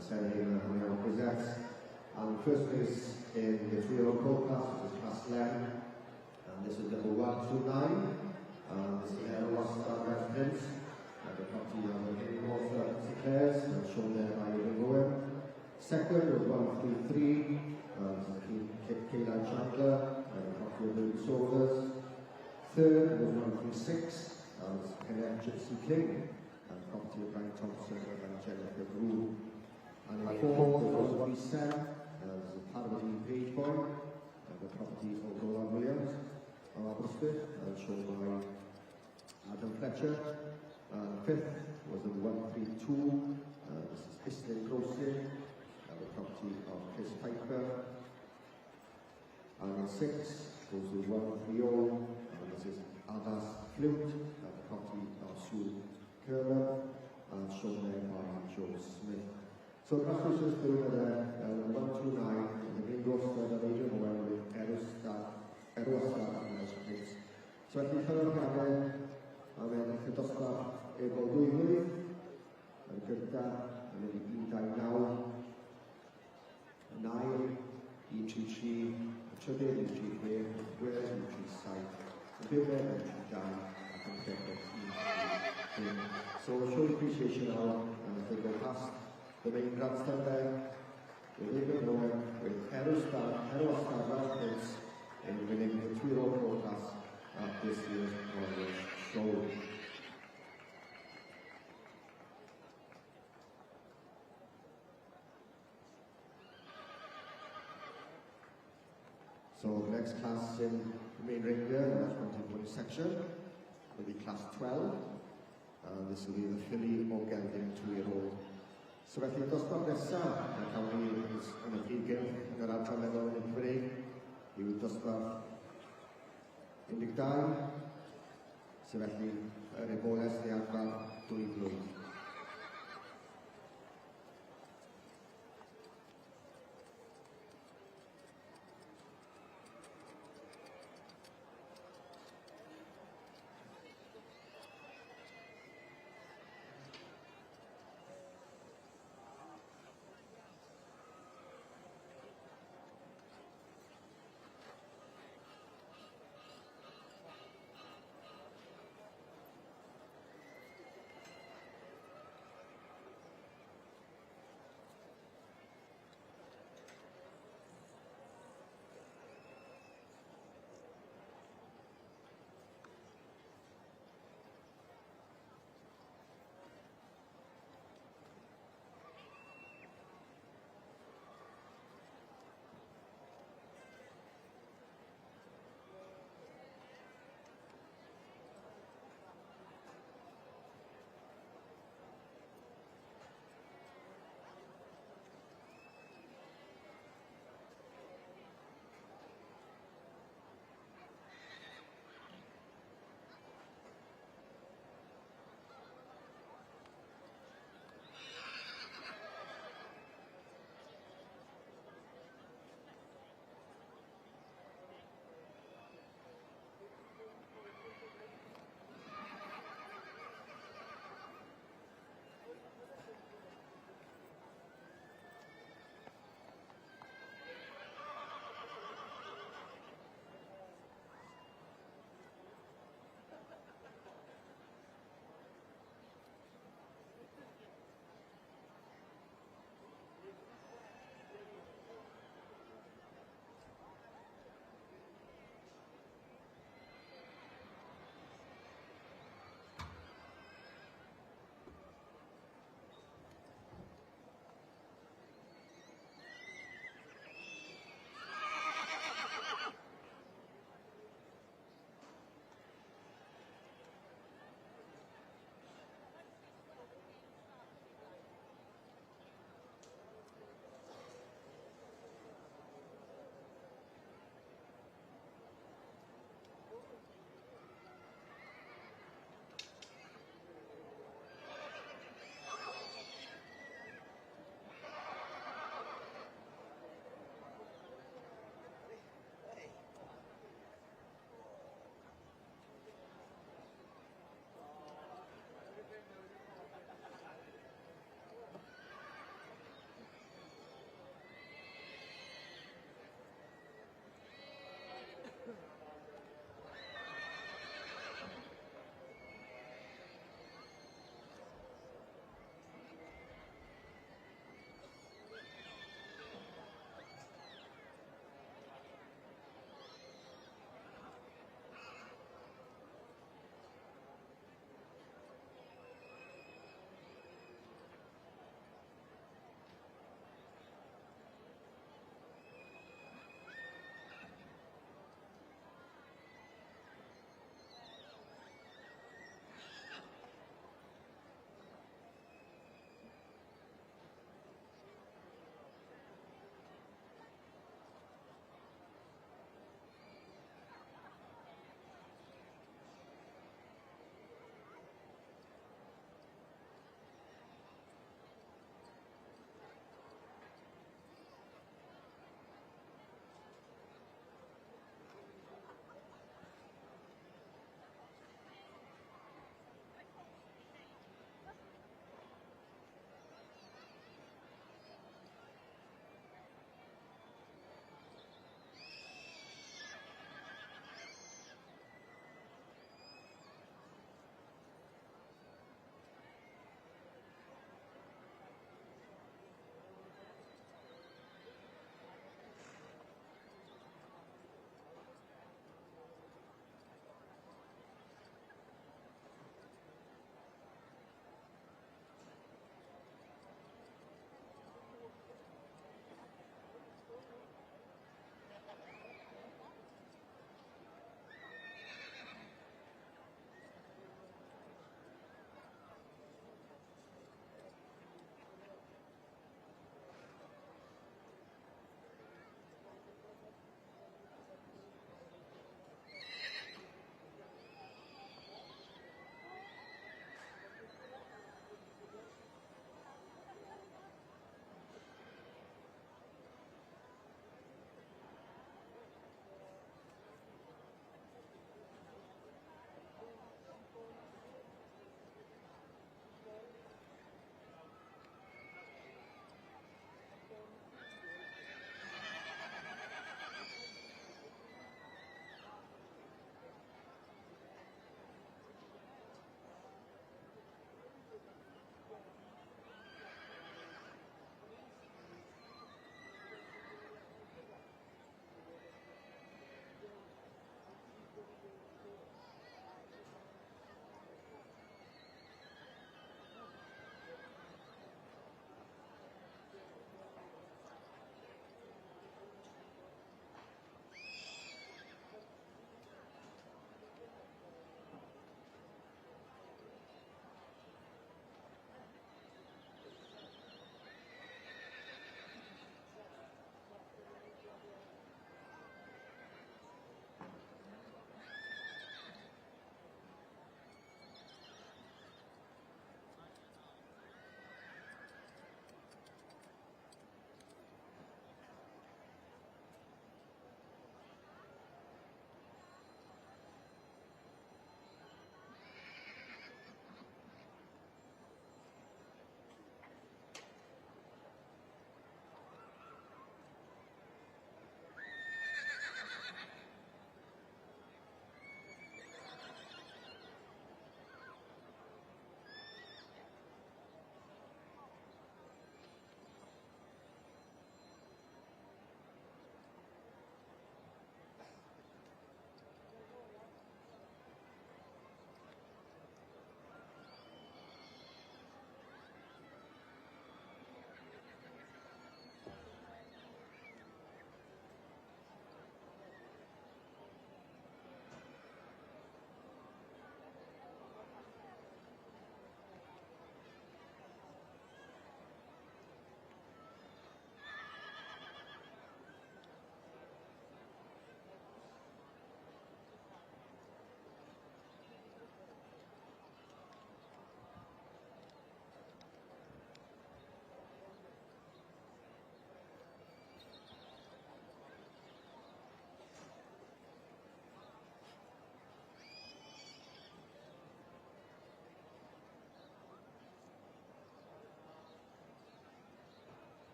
Senator Hamil presents. First place in the 3-year-old court class is Class 11. This is number 129. This is Erostar residence. The property of the author declares, shown there by Evan Gowen. Second was 133. Kayla Chandler, the property of the disorders. Third was 136. Kenneth Gypsy King. Property of Brian Thompson and Jennifer Grew. And the fourth was 137, Parvati Pageboy, the property of Roland Williams, Aberystwyth, shown by Adam Fletcher. Fifth was the 132, this is Islay Crossing, the property of Chris Piper. And sixth goes to 130, this is Adas Flute, the property of Sue Kerber, and shown there by Joe Smith. So the class is through there, 129, the main roster of Adrian Owen with Erostar and Residence. So I think Helen Cameron, the dosbarth efo 2 mlynedd, yn gyda, yn mynd i 19, 9, 133, 3, 136, 137, 139, ac yn cefnod 1. So show appreciation now as they go past the main grandstand there with Evan Owen, with Erostar Residence, and winning the 2-year-old court class at this year's Royal Show. So the next class in the main ring here, the match point section, will be class 12. This will be the filly o Gelding 2-year-old. So felly dosbarth nesaf, mae cael ni yn y brigyn yn yr adran meddwl yn y Cymru, yw dosbarth 12, so felly yr eboles neu adran 2 blwydd.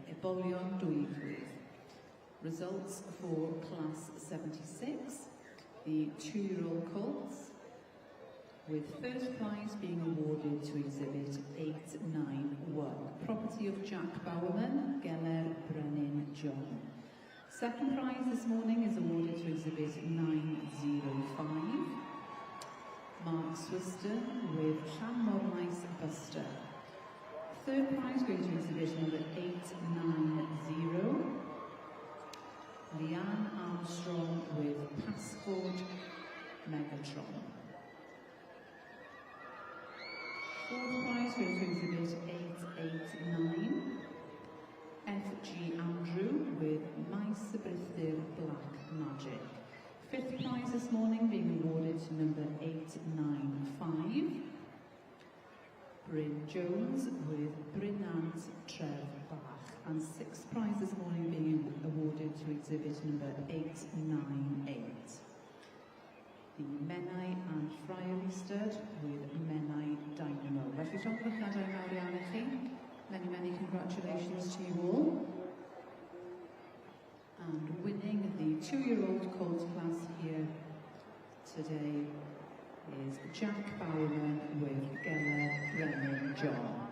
Ebolion Dwyfwydd. Results for Class 76, the 2-year-old colts, with first prize being awarded to Exhibit 891, property of Jack Bowerman, Geller Brennan John. Second prize this morning is awarded to Exhibit 905, Mark Swiston with Llanmornais Buster. Third prize going to Exhibit number 890, Leanne Armstrong with Passport Megatron. Fourth prize goes to Exhibit 889, F.G. Andrew with Maes y Brythdir Black Magic. Fifth prize this morning being awarded to number 895, Bryn Jones with Brynant Trev Bach. And sixth prize this morning being awarded to Exhibit number 898. The Menai and Friary Stud with Menai Dynamo. Felly, llongyfarchiadau mawr iawn i chi. Many congratulations to you all. And winning the 2-year-old colt class here today is Jack Bowerman with Geller Brennan John.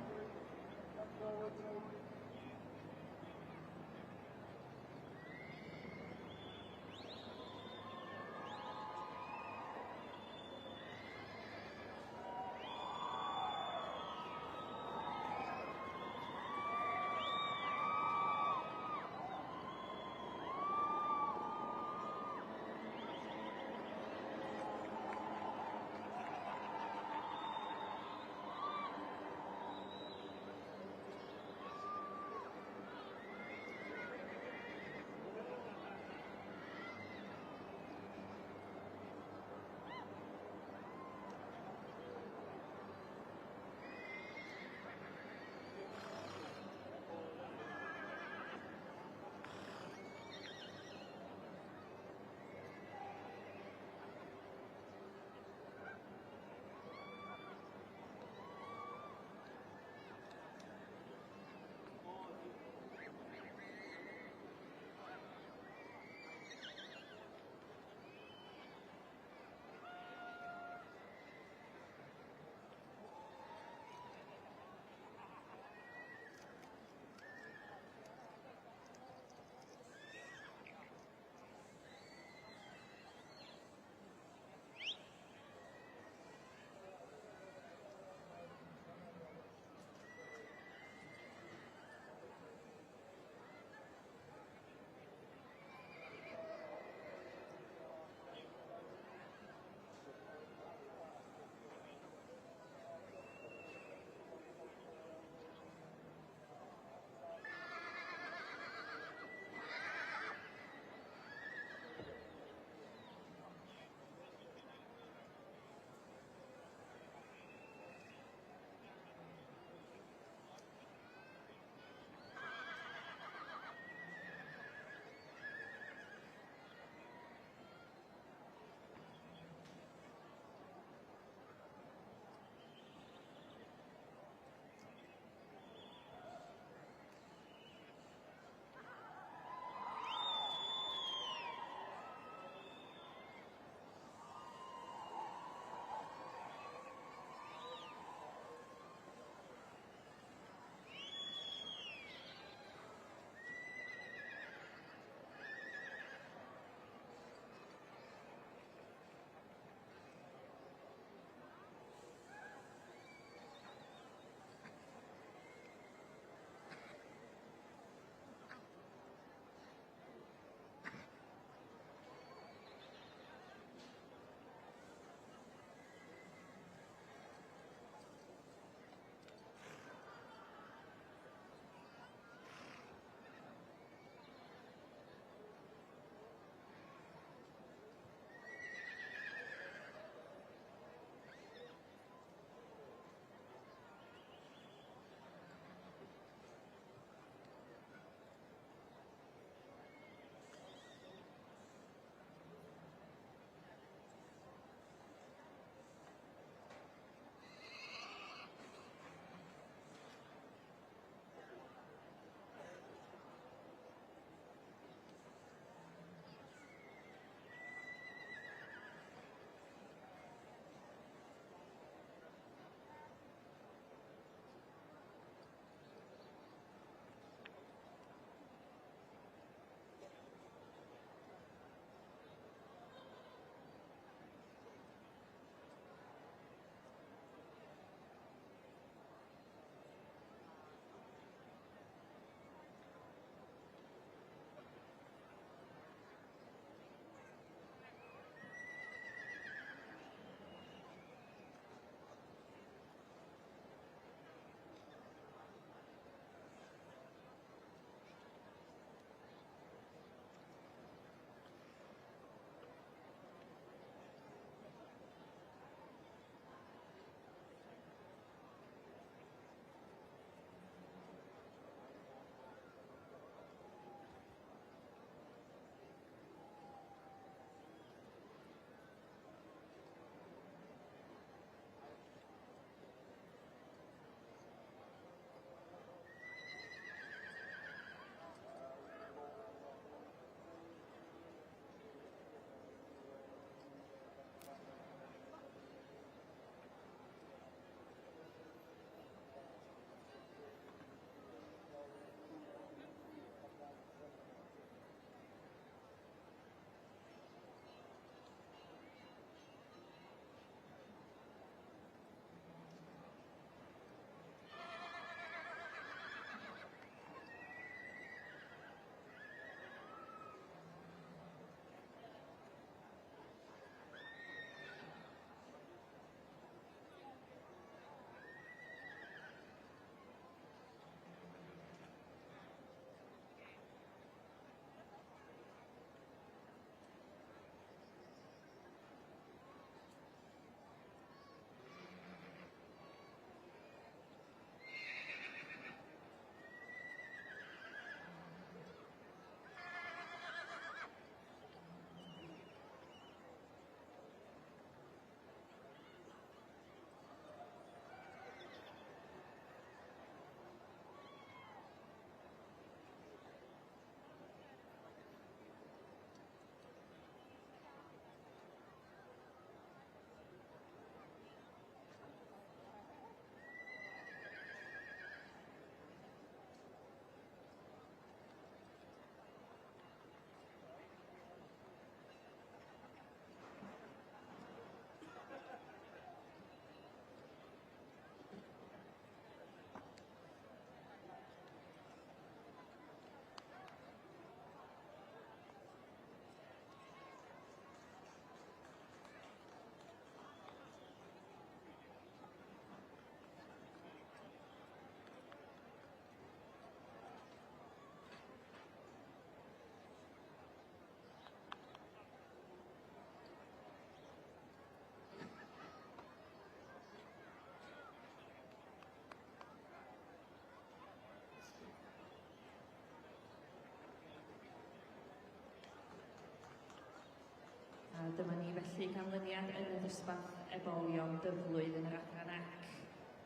Dyma ni felly ganlyniad yn y dosbarth ebolion dyflwydd yn yr adran ac.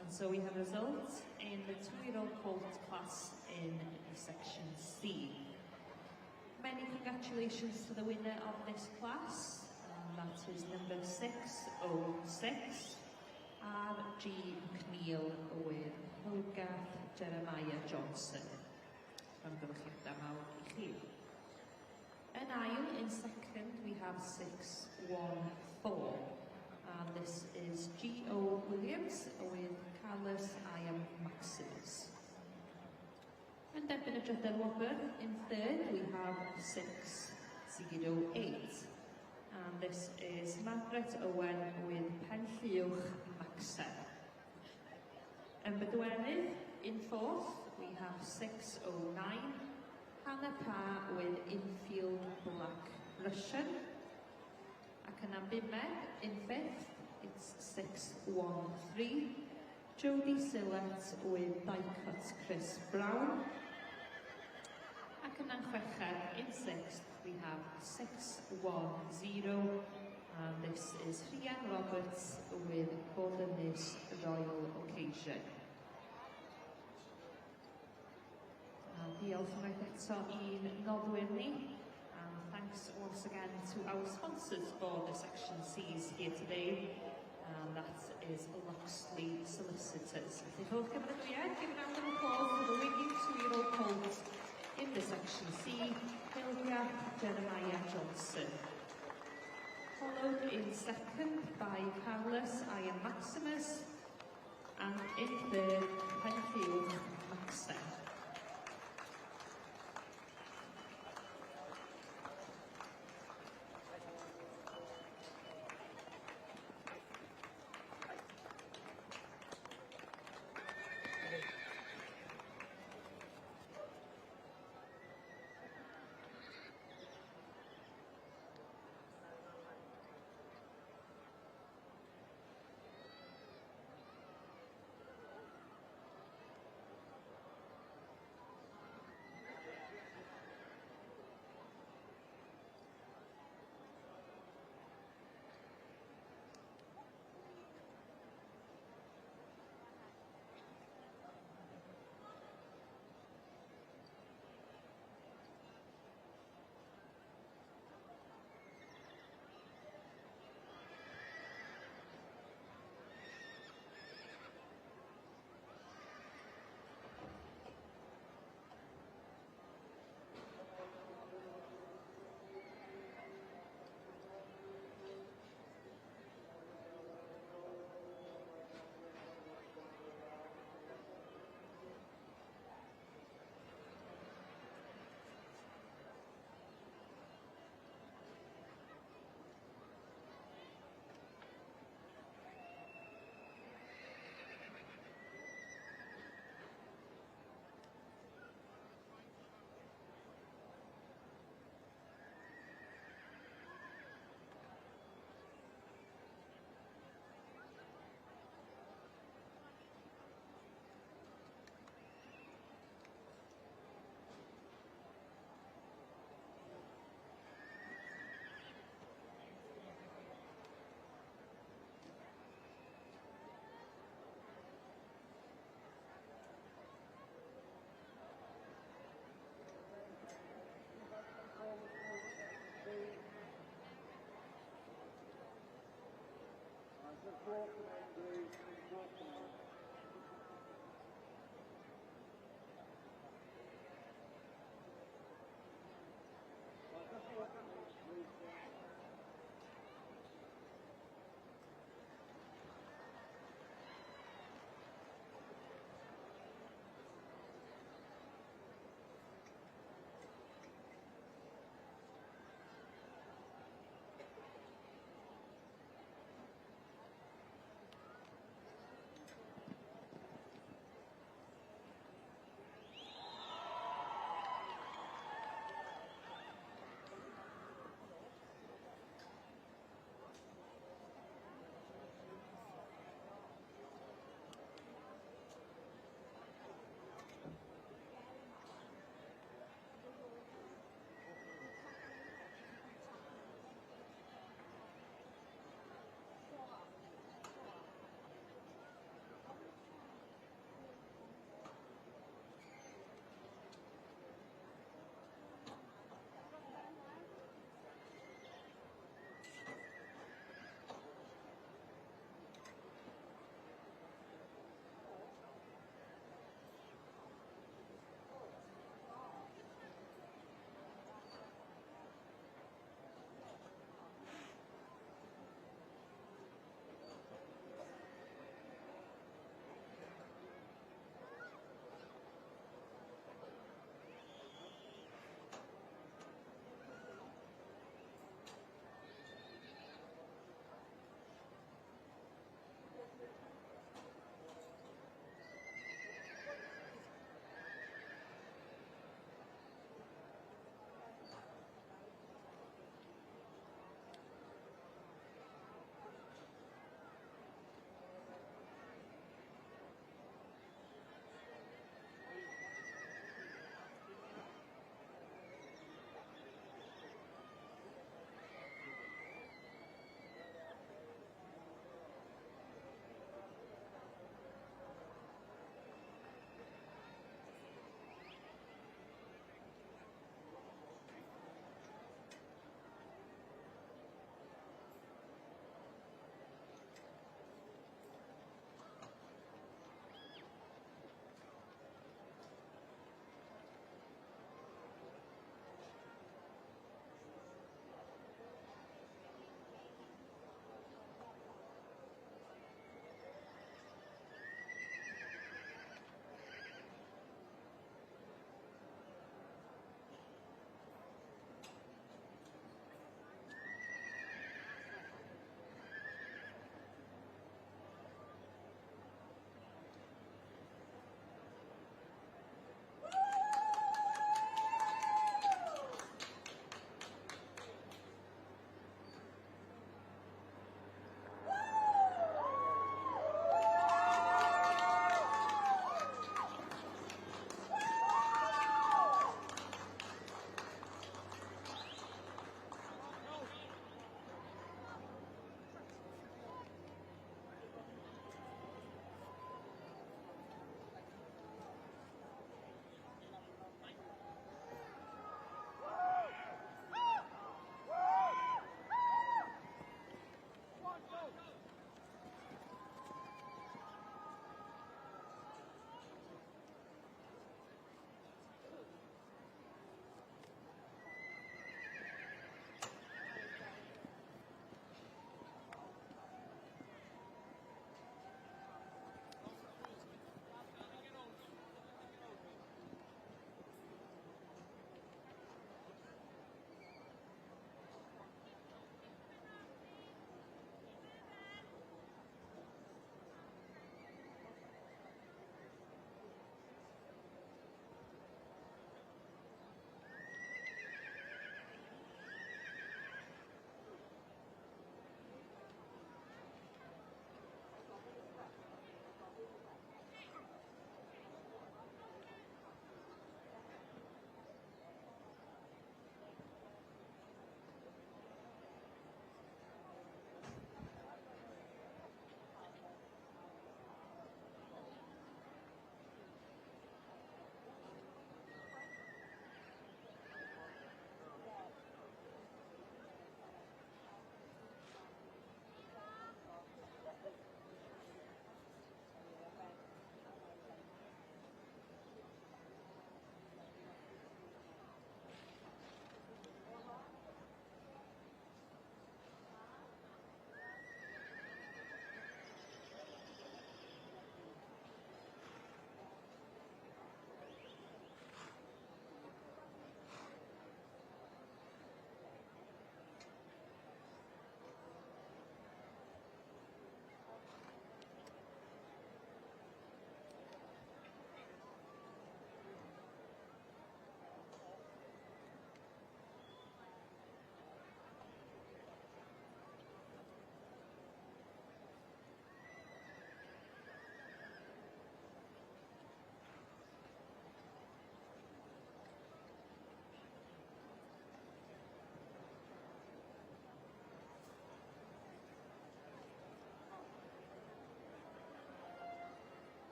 And so we have results in the 2-year-old colt class in section C. Many congratulations to the winner of this class, and that is number 606, R.G. McNeil with Hylgarth Jeremiah Johnson. Amgylchiadau mawr I chi. Yn ail, in second, we have 614, and this is G.O. Williams with Carlos I.M. Maximus. And derbyn y drydedd wobr, in third, we have 608. And this is Margaret Owen with Penlliwch Maxen. And bedwenydd, in fourth, we have 609. Hannah Parr with Infield Black Russian. Ac yn ambumed, in fifth, it's 613. Jodie Sillett with Die-Cut Chris Brown. Ac yn chweched, in sixth, we have 610, and this is Rhian Roberts with Borderless Royal Occasion. Diolch unwaith eto i'n noddwyr ni, and thanks once again to our sponsors for the Section Cs here today, and that is Loxley Solicitors. Felly rhowch gymeradwyedd, give a round of applause for the winning 2-year-old colt in the Section C, Hylgarth Jeremiah Johnson. Followed in second by Carlos I.M. Maximus, and in third, Penlliwch Maxen.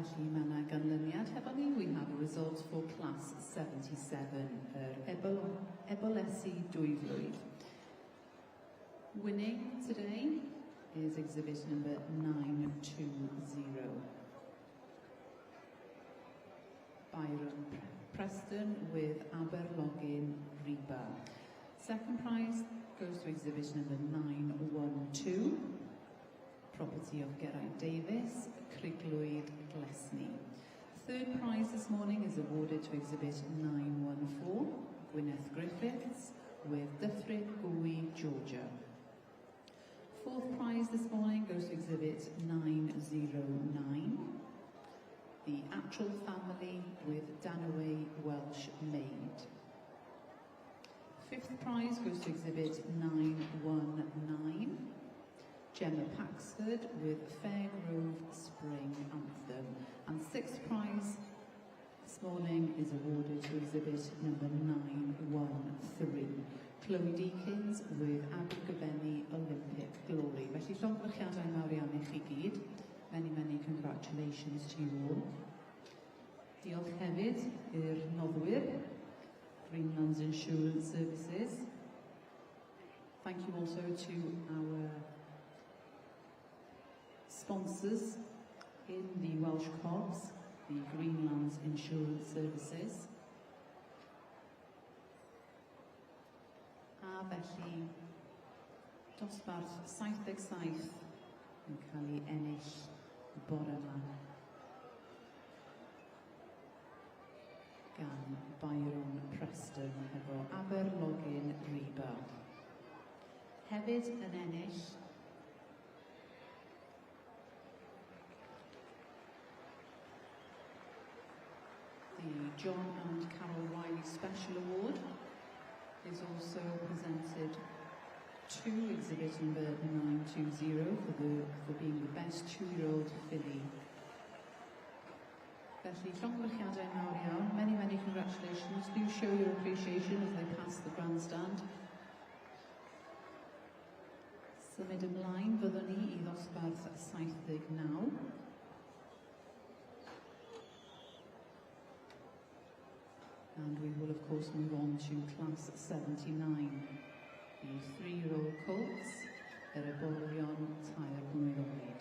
felly mae yna ganlyniad hefo ni. We have a result for class 77, Ebolesu Dwyflwydd. Winning today is exhibit number 920. Byron Preston with Aberlogin Reba. Second prize goes to exhibit number 912, property of Geraint Davis, Criglwyd Glesni. Third prize this morning is awarded to exhibit 914, Gwyneth Griffiths with Dyffryn Gwy, Georgia. Fourth prize this morning goes to exhibit 909, the Attrell family with Danaway Welsh Maid. Fifth prize goes to exhibit 919, Gemma Paxford with Fairgrove Spring Anthem. And sixth prize this morning is awarded to exhibit number 913, Chloe Deakins with Abergavenny Olympic Glory. Felly llongyfarchiadau mawr iawn i chi gyd. Many congratulations to you all. Diolch hefyd i'r noddwyr, Greenlands Insurance Services. Thank you also to our sponsors in the Welsh Cogs, the Greenlands Insurance Services. A felly, dosbarth 77 yn cael ei ennill bore yma gan Byron Preston efo Aberlogin Reba. Hefyd yn ennill the John and Carol Wiley Special Award is also presented to exhibit number 920 for being the best 2-year-old filly. Felly, llongyfarchiadau mawr iawn. Many congratulations. Do show your appreciation as they pass the grandstand. Symud ymlaen fyddwn ni i ddosbarth 79. And we will of course move on to class 79. The 3-year-old colts, yr ebolion tair mlynedd oed.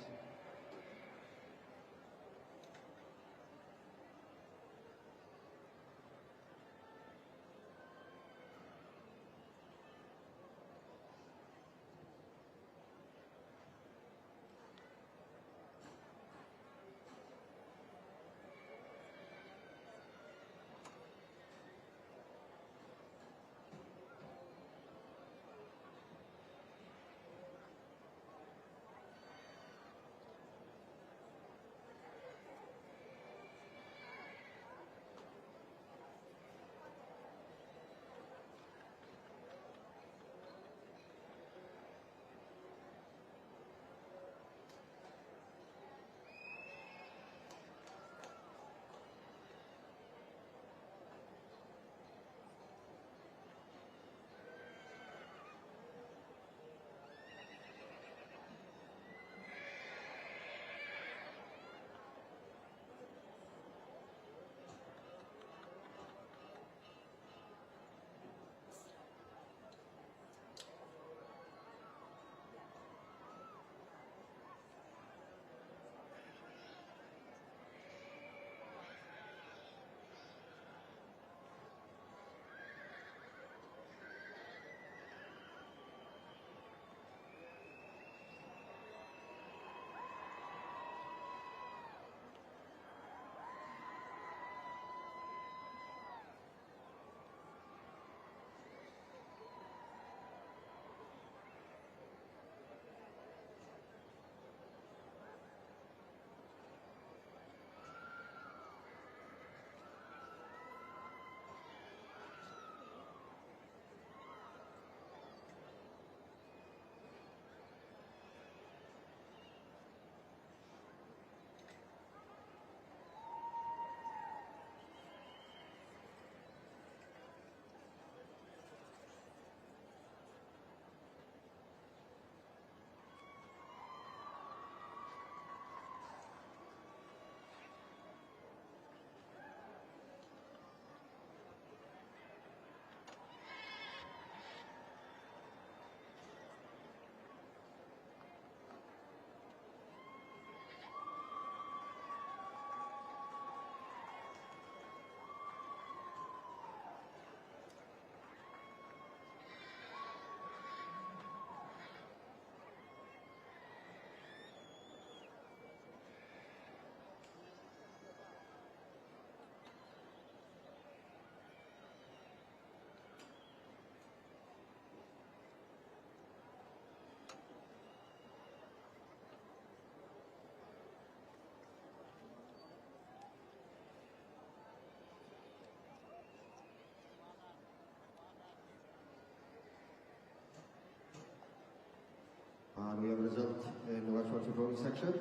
result in the Welsh Mountain Pony section.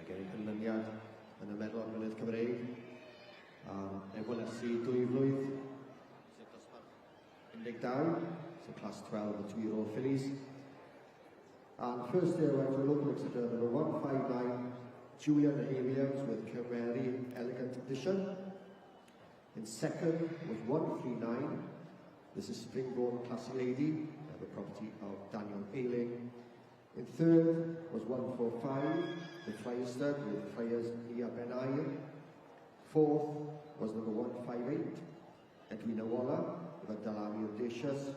Getting canlyniad yn y medal ar mynydd Cymreig. Efo lesu 2 flwydd, sef dosbarth 12, so class 12, the 2-year-old fillies. And first day went to local exhibitor number 159, Julian Williams with Cymru Elegant Edition. In second was 139, this is Springboard Classy Lady, the property of Daniel Ayling. In third was 145, the Friar Stud with Friars Nia Benai. Fourth was number 158, Edwina Waller with Dalami Audacious.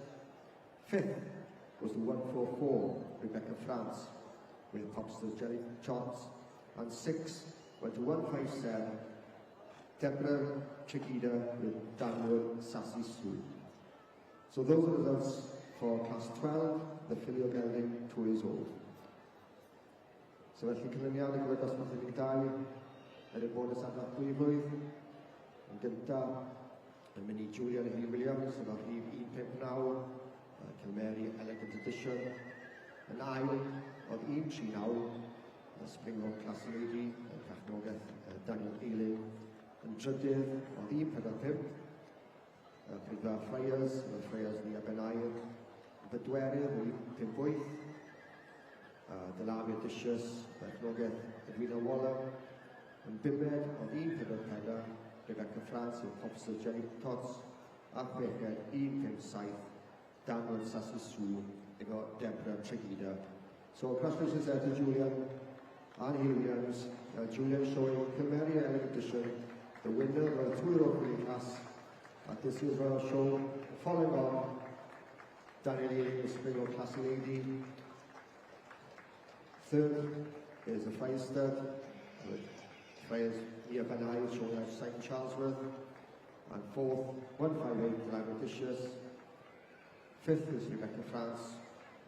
Fifth was the 144, Rebecca France with Popster Jelly Chots. And sixth went to 157, Deborah Chiquita with Daniel Sassy Sue. So those are the results for class 12, the filial gelding 2 years old. So felly canlyniad y gyfer dosbarth 12, y bonus arnaf 2 flwydd. Yn gyntaf, yn mynd i Julian Hilly Williams, efo rhif 159, Cymru Elegant Edition. Yn ail, oedd 139, Springboard Classy Lady, perchnogaeth Daniel Ayling. Yn drydydd, oedd 145, Brydda Friars, Friars Nia Benai. Yn bedwerydd, oedd 158, Dalami Audacious, perchnogaeth Edwina Waller. Yn bumed, oedd 154, Rebecca France with Popster Jenny Tots. A chweched, 157, Daniel Sassy Sue, efo Deborah Tregida. So congratulations there to Julian and Williams. Julian showing Cymru Elegant Edition, the winner of the 2-year-old filly class at this year's Royal Show. Following on, Daniel Ayling, the Springboard Classy Lady. Third is the Friar Stud with Friars Nia Benai showing out St. Charlesworth. And fourth, 158, Dalami Audacious. Fifth is Rebecca France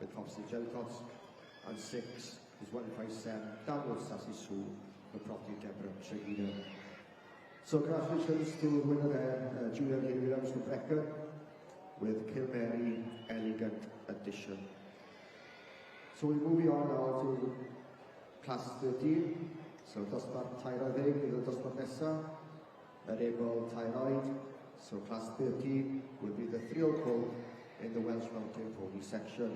with Popster Jelcots. And sixth is 157, Daniel Sassy Sue, the property of Deborah Tregida. So congratulations to the winner there, Julian Hilly Williams from Brecon with Cymru Elegant Edition. So we're moving on now to class 13. So dosbarth tair ddeg fydd y dosbarth nesaf, yr ebol tair oed. So class 13 will be the 3-year-old colt in the Welsh Mountain Pony section.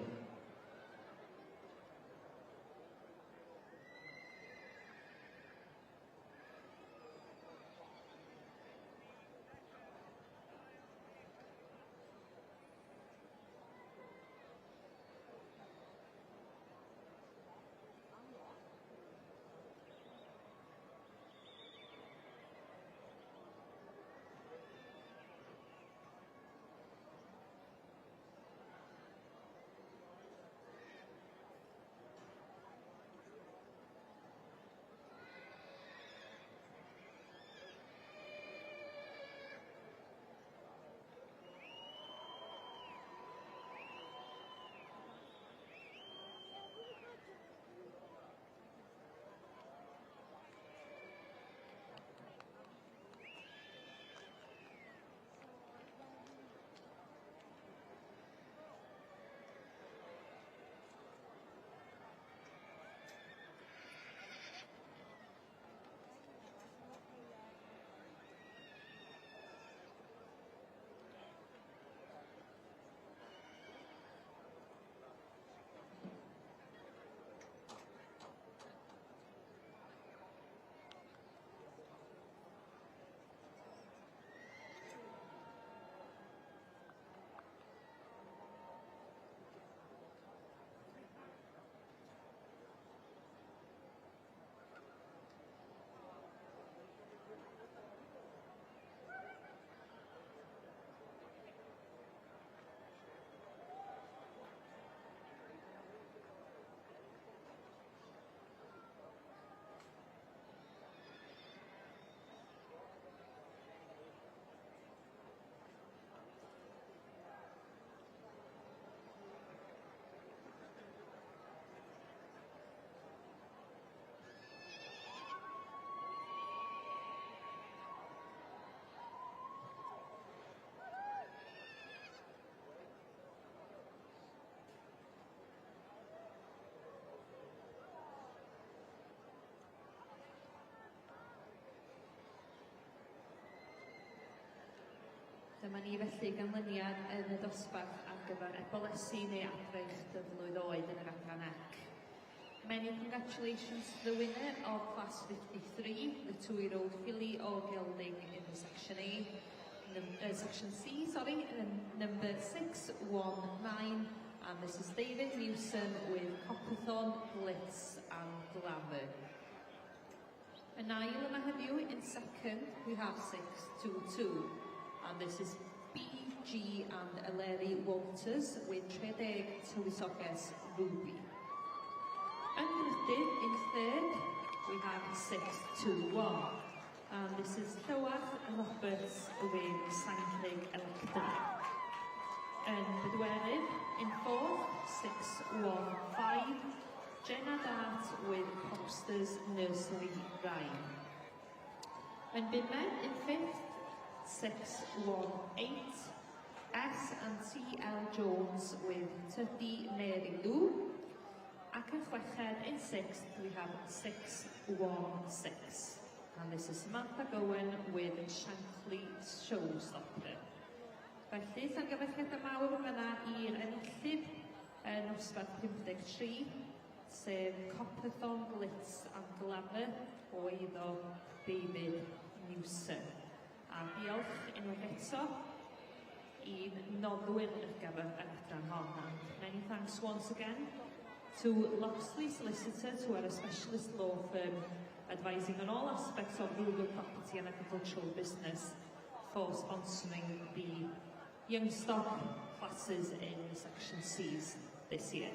Dyma ni felly ganlyniad yn y dosbarth ar gyfer ebolysu neu adfeich dyflwydd oed yn yr adran ec. Many congratulations to the winner of Class 53, the 2-year-old filly o gelding in the Section Section C, number 619, and this is David Newson with Copperthorne, Blitz and Glamour. Yn ail yma heddiw, in second, we have 622, and this is BG and Eleri Walters with Tredeg Tywysoges Ruby. Yn drydydd, in third, we have 621, and this is Llywarch Roberts with Sanctig Electra. Yn bedwerydd, in fourth, 615, Jenna Dart with Popsters Nursery Rhyme. Yn bumed, in fifth, 618, S&TL Jones with Tyddi Mary Lou. Ac yn chweched, in sixth, we have 616. And this is Samantha Gowen with Shankly Showstopper. Felly, llongyfarchiadau mawr yna i'r enillydd yn nosbarth 53, sef Copperthorne, Blitz and Glamour o iddo David Newson. A diolch unwaith eto i'n noddwyr ar gyfer yr adran hon. And many thanks once again to Loxley Solicitors, who are a specialist law firm advising on all aspects of rural property and agricultural business, for sponsoring the young stock classes in Section Cs this year.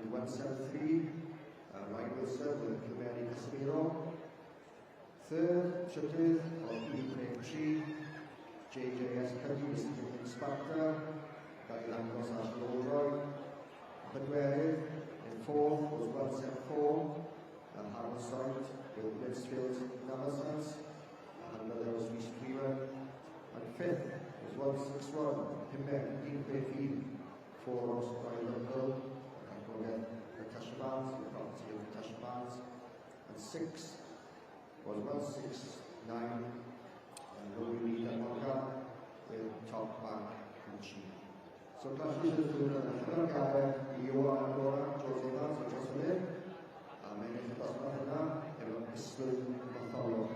with 173, Ryan Wilson with Clymeri Casemiro. Third, trydydd o 1.3, JJS Cuddy, Stephen Sparta, gael ei ddangos ar Lolroy. Bedwerydd, in fourth was 174, Harold Stoit with Linsfield Navasans, and another was Rhys Freeman. And fifth was 161, Himben Dinquefi for Royal Local, and Natasha Barnes, the property of Natasha Barnes. And sixth was 169, and Louis Moga with Top Bank Gucci. So congratulations to the National Academy, Iwan Agora, Jose Evans, and Jose Lynn. Mae'n eich dosbarth yna efo Islwyn Matholwg.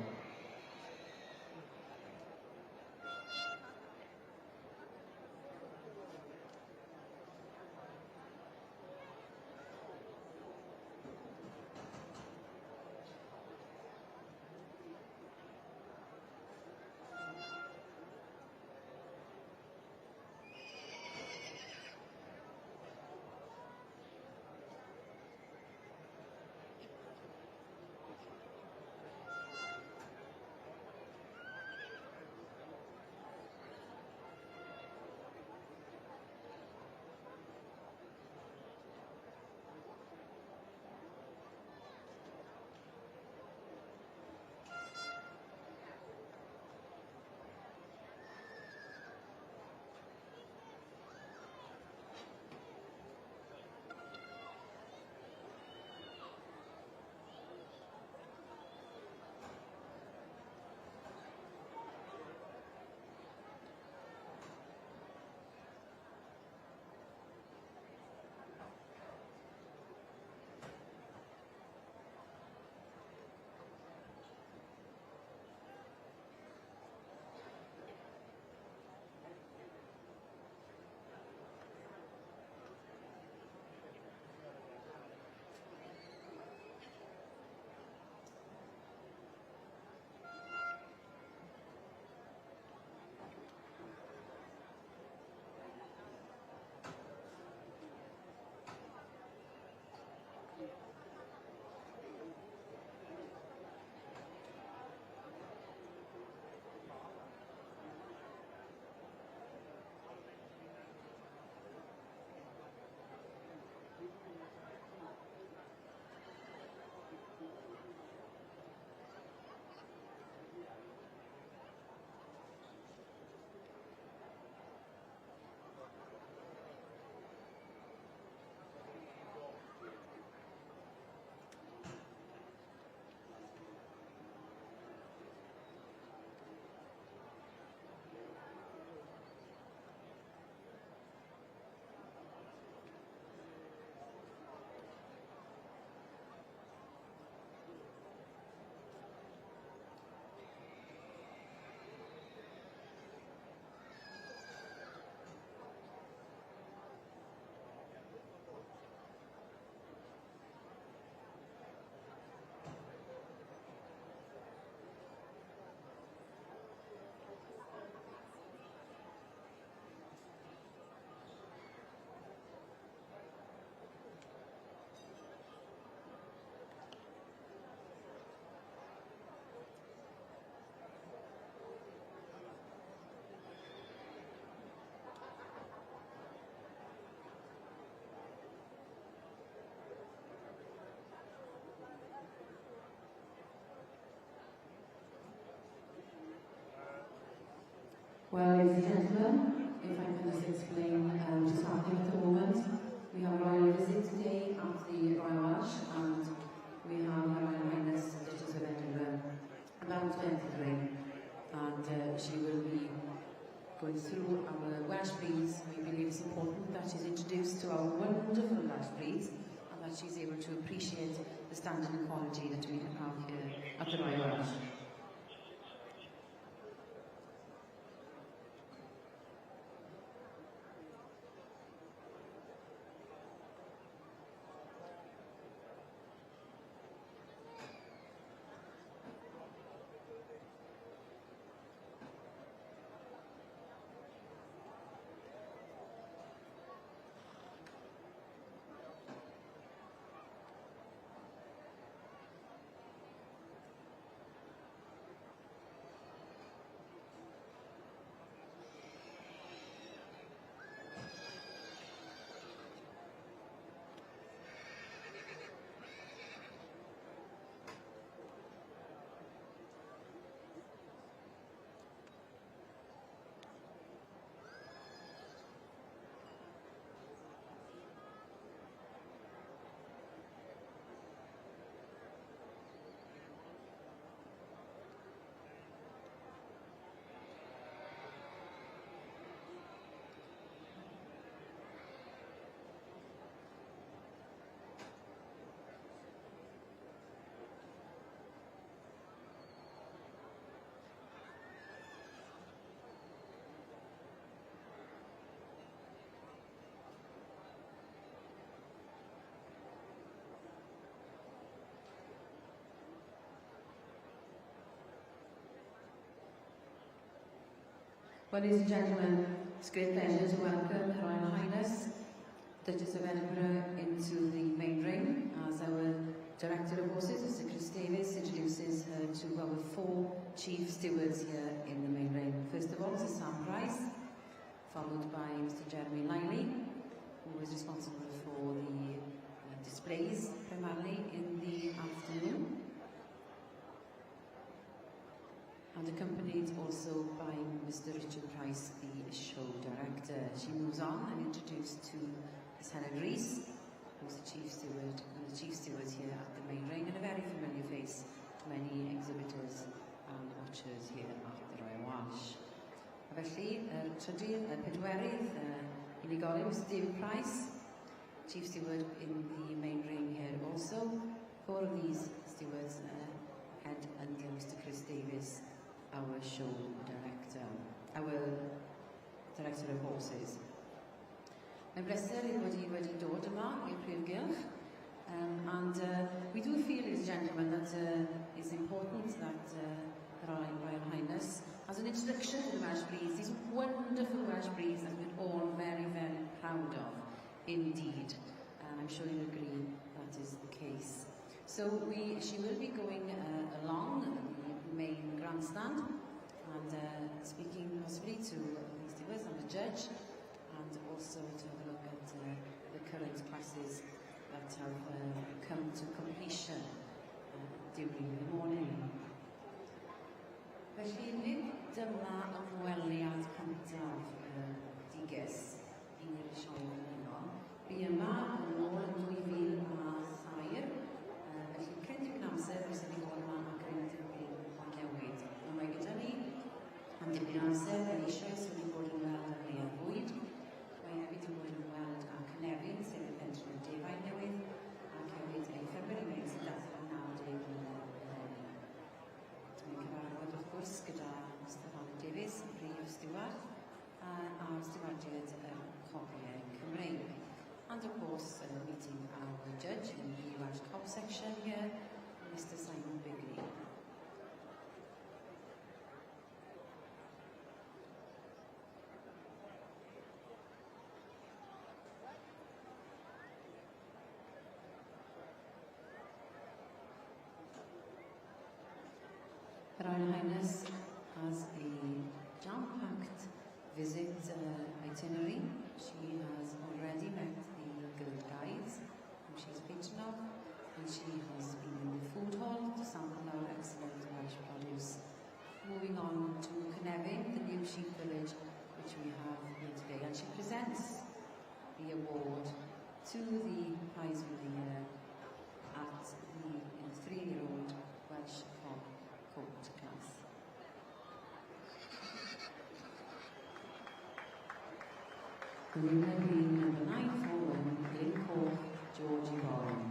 Well, ladies and gentlemen, if I can just explain what's happening at the moment. We have a royal visit today at the Royal Welsh, and we have Her Royal Highness Duchess of Edinburgh about to enter the ring, and she will be going through our Welsh breeds. We believe it's important that she's introduced to our wonderful Welsh breeds, and that she's able to appreciate the standard and quality that we have here at the Royal Welsh. Well, ladies and gentlemen, it's a great pleasure to welcome Her Royal Highness, Duchess of Edinburgh, into the main ring as our Director of Horses, Mr. Chris Davis, introduces her to our 4 chief stewards here in the main ring. First of all, Mr. Sam Price, followed by Mr. Jeremy Lively, who is responsible for the displays primarily in the afternoon, and accompanied also by Mr. Richard Price, the show director. She moves on and introduced to Miss Helen Rees, who's the chief steward, and the chief steward here at the main ring, and a very familiar face to many exhibitors and watchers here at the Royal Walsh. Felly, pedwerydd, unigolyn, Mr. David Price, chief steward in the main ring here also. 4 of these stewards head under Mr. Chris Davis, our show director, our director of horses. Mae'n bleser i wedi dod yma i'r Prifgylch, and we do feel, ladies and gentlemen, that it's important that Her Royal Highness, as an introduction to the Welsh breeds, these wonderful Welsh breeds that we're all very, very proud of, indeed. I'm sure you agree that is the case. So she will be going along the main grandstand and speaking possibly to the stewards and the judge, and also to have a look at the current classes that have come to completion during the morning. Felly, nid dyma ymweliad cyntaf diges i'r sioe yno. Fi yma yn ôl yn 2003, felly cyn dipyn amser fes i fod yma ac yn dipyn o newid. Ond mae gyda ni am dipyn amser eisoes wedi bod yn weld â Lea Fwyd. Mae hefyd yn bod yn weld â Cynefin, sef y pentre o Defaid newydd, ac hefyd ei ffermwyr newydd sy'n dathlu 90 mlynedd eleni. Dwi'n cyfarfod wrth gwrs gyda Mr. Hon Davies, Prif Steward, a'r Stewardiad Copiau Cymreig. And of course, meeting our judge in the Welsh Cob section here, Mr. Simon Bigley. Her Royal Highness has a jam-packed visit itinerary. She has already met the Guild Guides, whom she's patron of, and she has been in the food hall to sample our excellent Welsh produce. Moving on to Cynefin, the new sheep village which we have here today, and she presents the award to the prize winner at the 3-year-old Welsh Cob colt class. The winner being number 941, Glencoe Georgie Bowen.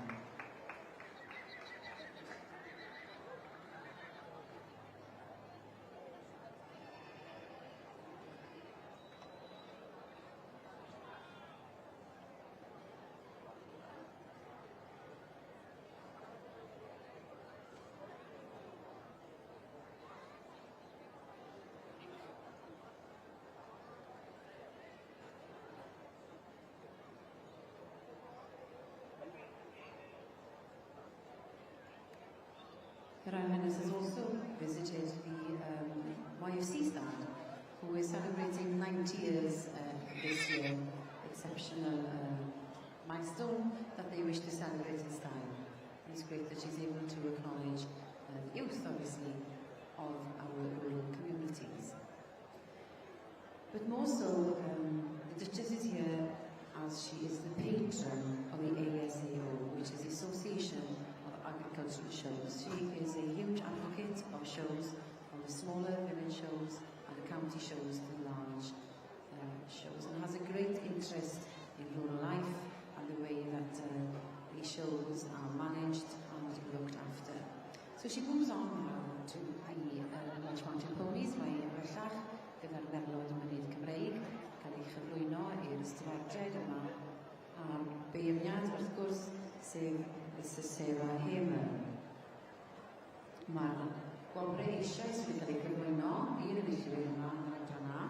Her Royal Highness has also visited the YFC stand, who is celebrating 90 years this year. Exceptional milestone that they wish to celebrate in style. It's great that she's able to acknowledge the youth, obviously, of our rural communities. But more so, the Duchess is here as she is the patron of the ASAO, which is the Association of Agricultural Shows. She is a huge advocate of shows, from the smaller village shows and the county shows to the large shows, and has a great interest in rural life and the way that these shows are managed and looked after. So she moves on now to the Welsh Mountain Ponies, mae bellach gyda'r merlod y Mynydd Cymreig, cael ei chyflwyno i'r ystafardredd yma, a'r beirniad wrth gwrs sef Mr. Sarah Hamer. Mae'r gwobre eisoes wedi cael ei cyflwyno i'r enillwyr yma yn yr adran A,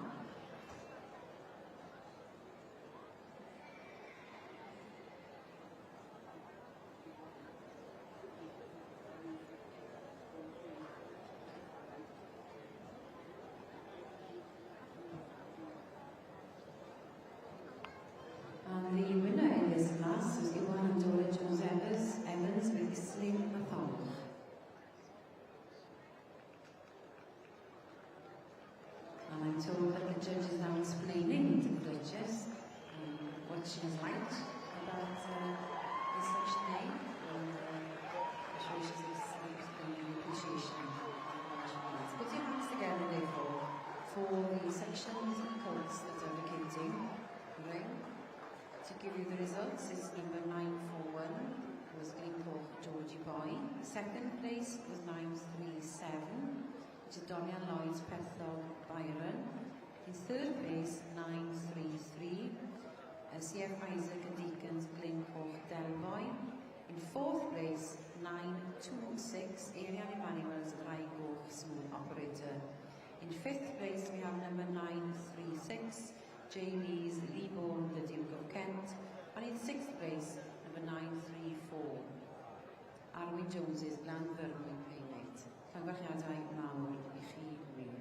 give you the results, it's number 941 was Glencoe Georgie Boy. Second place was 937, which is Dorian Lloyd's Pethog Byron. In third place, 933, CF Isaac and Deacons Glencoe Delboy. In fourth place, 926, Ariane Emanuel's Raigoch Smooth Operator. In fifth place, we have number 936, Jamie's Leaborn, the Duke of Kent. And in sixth place, number 934, Arwyn Jones's Glanfyrmwyn Peinate. Congratulations mawr I chi wir.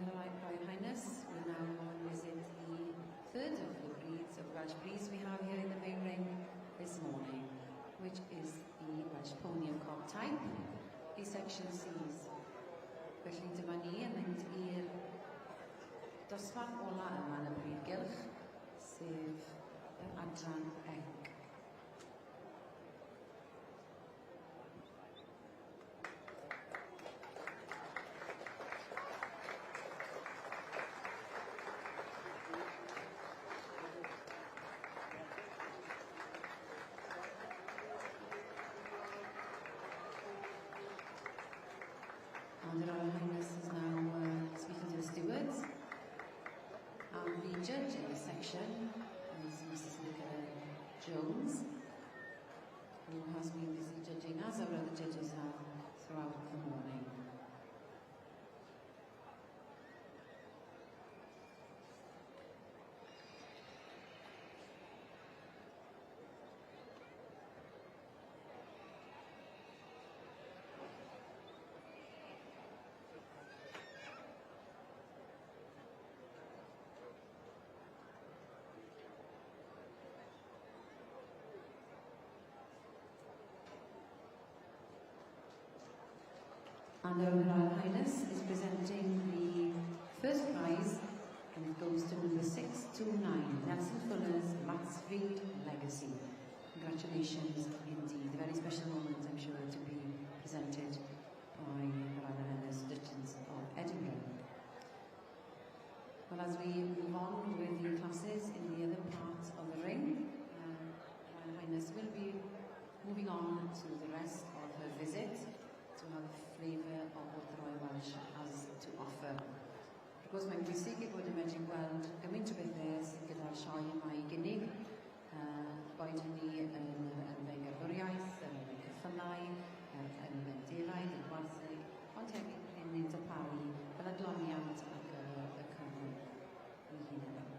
Royal Highness, we now go and visit the third of the breeds of Welsh breeds we have here in the main ring this morning, which is the Welsh Pony of Cob type, the section C's. Felly dyma ni yn mynd i'r dosbarth ola yma yn y brifgylch, sef yr adran Ec. And the Royal Highness is now speaking to the stewards. And the judge in this section is Mrs. Nicola Jones, who has been busy judging, as our other judges have, throughout the morning. And our Royal Highness is presenting the first prize, and it goes to number 629, Nelson Fuller's Maxfield Legacy. Congratulations indeed. A very special moment, I'm sure, to be presented by Her Royal Highness Duchess of Edinburgh. Well, as we move on with the classes in the other part of the ring, Her Royal Highness will be moving on to the rest of her visit, to have a flavour of what the Royal Welsh has to offer. Because mae'n bwysig I bod yn medru gweld gymaint o bethau sydd gyda'r sioe yma I gynnig, boed hynny yn ei gerddoriaeth, yn ei cyffynnau, yn ei defaid, yn gwartheg, ond hefyd yn ei darparu fel adloniant ac y cyfnod ei hunain.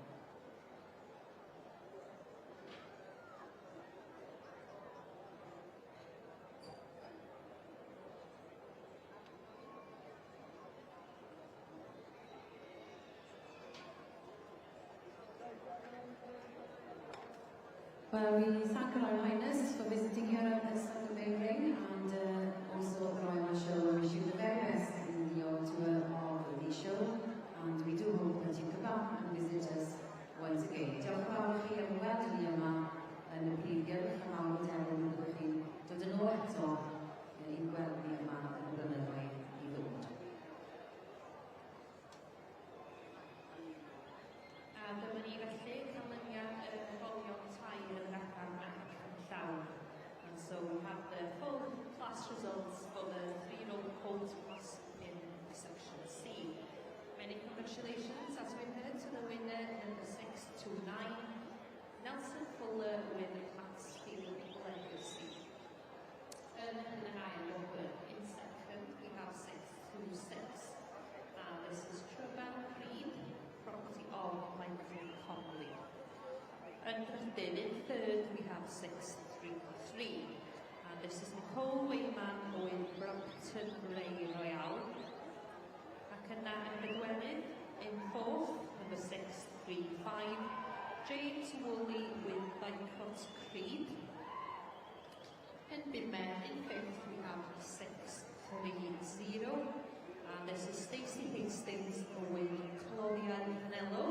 Well, we thank Her Royal Highness for visiting here at the main ring, and also the Royal Welsh Show. We wish you the very best in your tour of the show, and we do hope that you come back and visit us once again. Diolch yn fawr I chi am weld ni yma yn y brifgylch a mawr o delwyn byddwch chi'n dod yn ôl eto I gweld ni yma yn y blynyddoedd I ddod. A dyma ni felly canlyniad y ffolion tair yn raglan ac yn llawn. And so we have the full class results for the 3-year-old colt class in section C. Many congratulations, as we heard, to the winner, number 629, Nelson Fuller with Maxfield Legacy. In second, we have 626. This is Trubel Creed, property of Michael Conley. And in third, we have 633. And this is Nicole Wayman with Brompton Ray Royale. Ac yna yn bedwerydd, in fourth, number 635, James Woolley with Bicot Creed. In Bimer, in fifth, we have 630. And this is Stacey Hastings with Claudia Canello.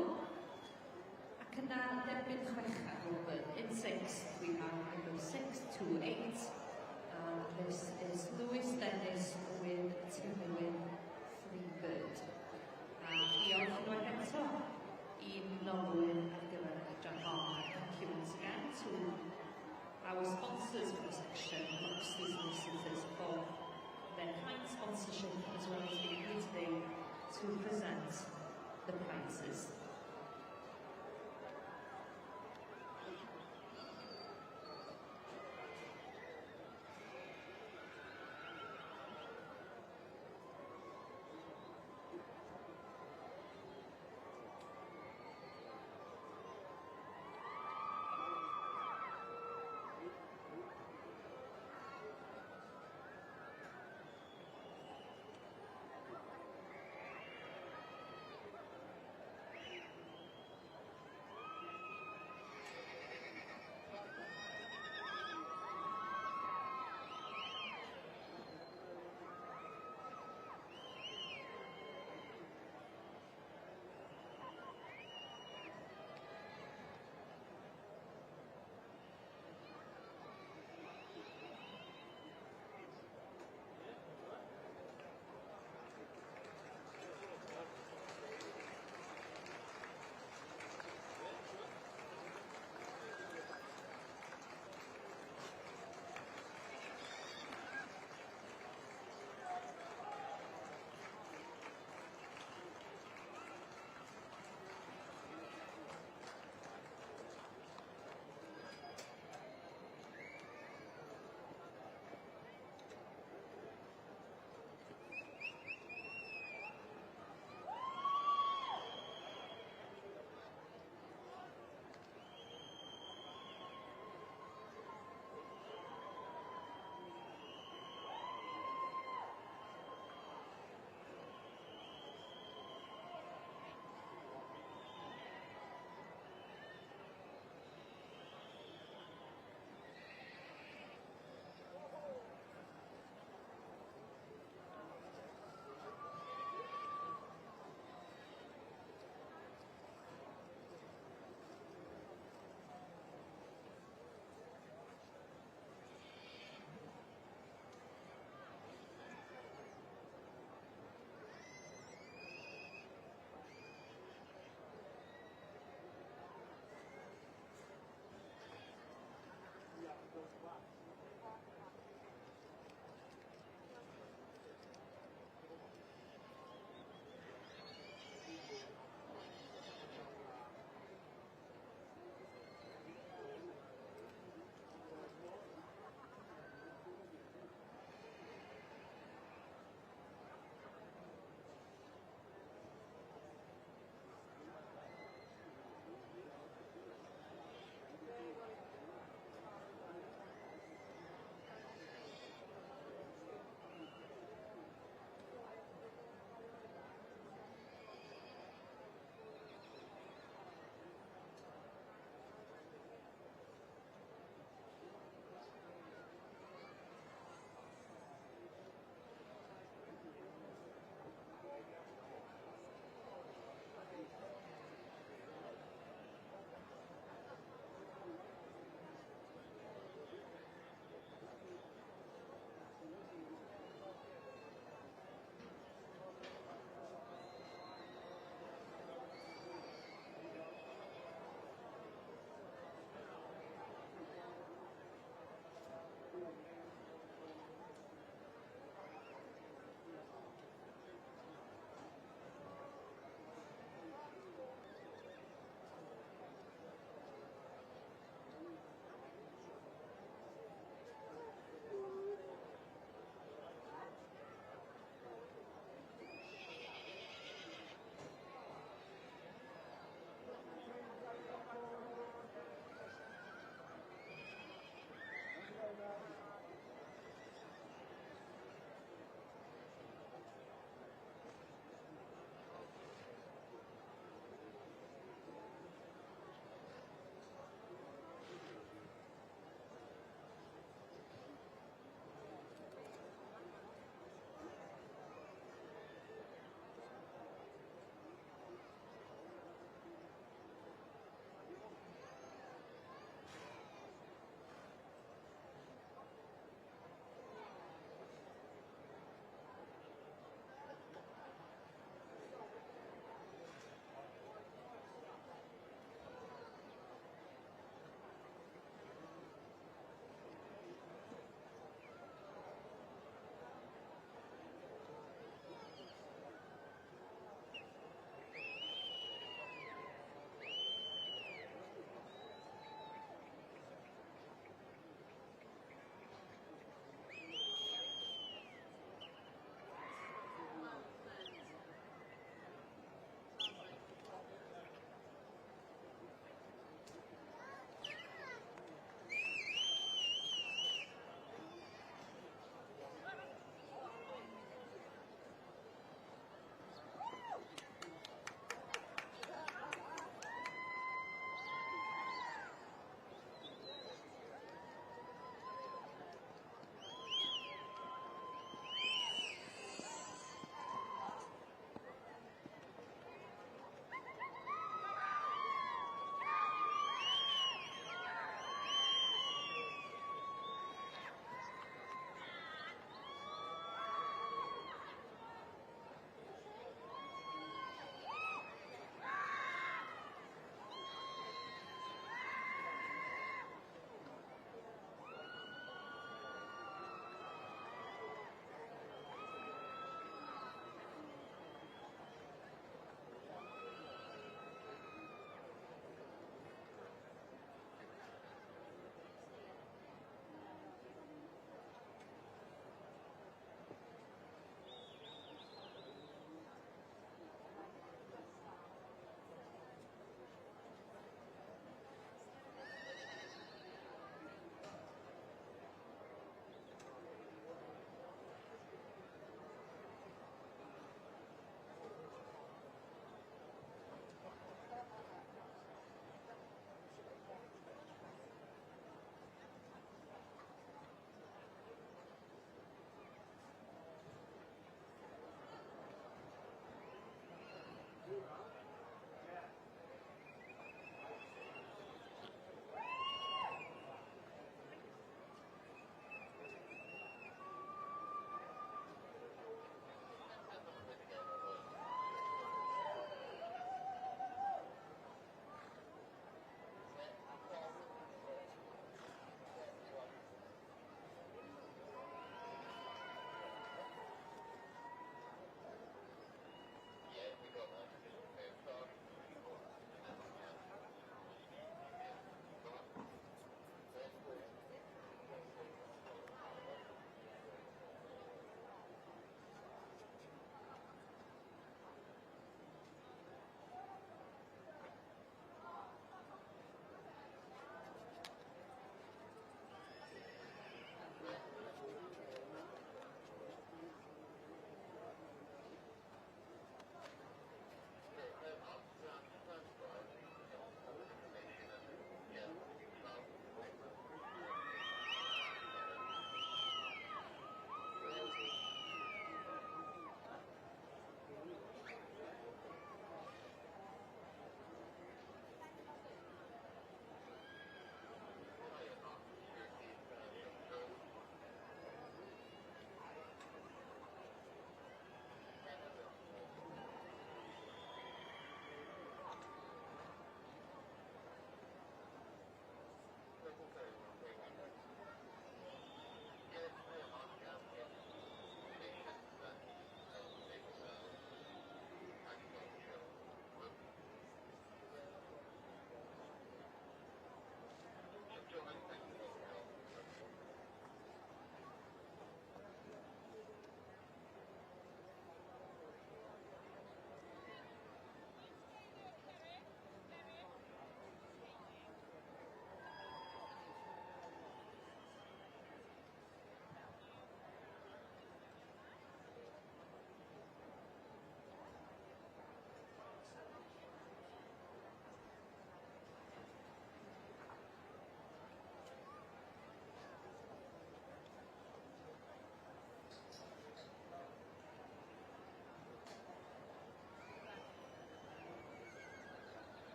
Ac yna derbyn chweched Robert. In sixth, we have number 628. And this is Lewis Dennis with Tynwyn Freebird. Diolch unwaith eto i'n nolwyr ar gyfer John Hall. Thank you once again to our sponsors for the section, Foxes and Sisters, for their kind sponsorship as well as being here today to present the prizes.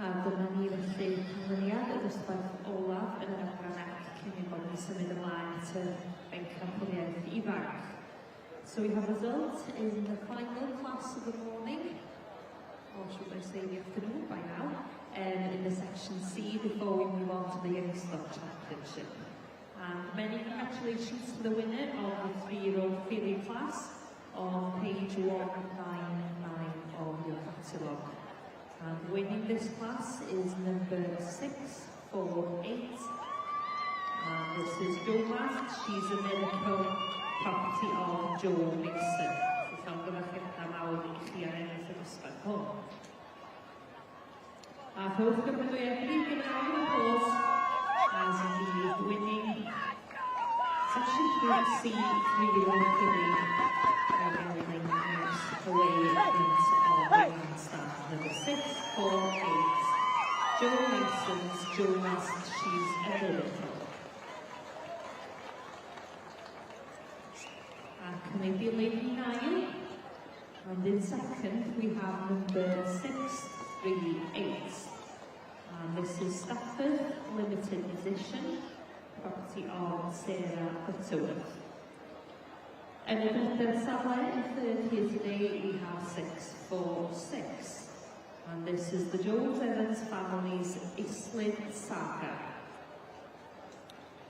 A dyma ni felly canlyniad y dosbarth olaf yn yr adran ac cyn i bod yn symud ymlaen at y bencampwriaeth ifanc. So we have results in the final class of the morning, or should I say the afternoon by now, in the section C before we move on to the Youngstock Championship. And many congratulations to the winner of the 3-year-old filly class on page 199 of your catalogue. And winning this class is number 648. And this is Jo Mast. She's a miracle property of Joe Mason. So I'm going to get them out here in the dosbarth hwn. A rhowch gymrydwyedig yn awr o hos as indeed winning section 3C 3-year-old filly winning away into our winning start number 648. Jo Mason's Jo Mast, she's a miracle. Ac yn ei ddilyn i nain, and in second we have number 638. And this is Stafford Limited Edition, property of Sarah Butterworth. And in the safle in third here today we have 646. And this is the Jones Evans family's Islid Saga.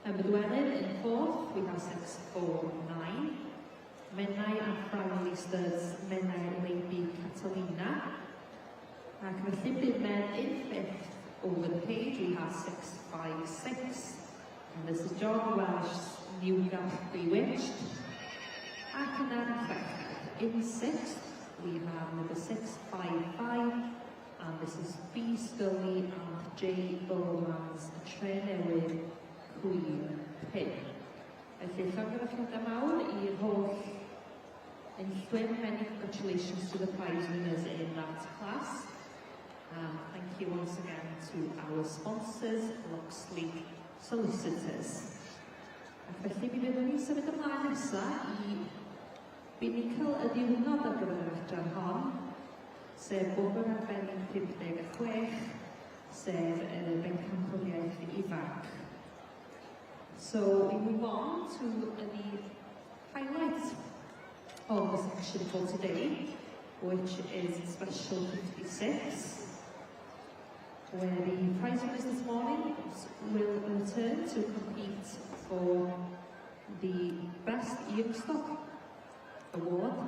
And Bedwellyn in fourth we have 649. Menai and Frawley Studs, Menai Lady Catalina. And felly bydd men in fifth over the page we have 656. And this is John Welsh's Newgap Bewitched. Ac yna in sixth we have number 655. And this is B. Scully and J. Bowman's Trenewydd Queen Pin. Felly llongyfarchiadau mawr i'r holl enllwyr. Many congratulations to the prize winners in that class. Thank you once again to our sponsors, Loxley Solicitors. Ac felly mi fyddwn ni'n symud ymlaen nesaf I binigl y diwrnod ar gyfer yr adran hon, sef bobl arbennig 56, sef y bencampwriaeth ifanc. So we move on to the highlight of the section for today, which is Special 56, where the prize winners this morning will return to compete for the Best Youngstock Award,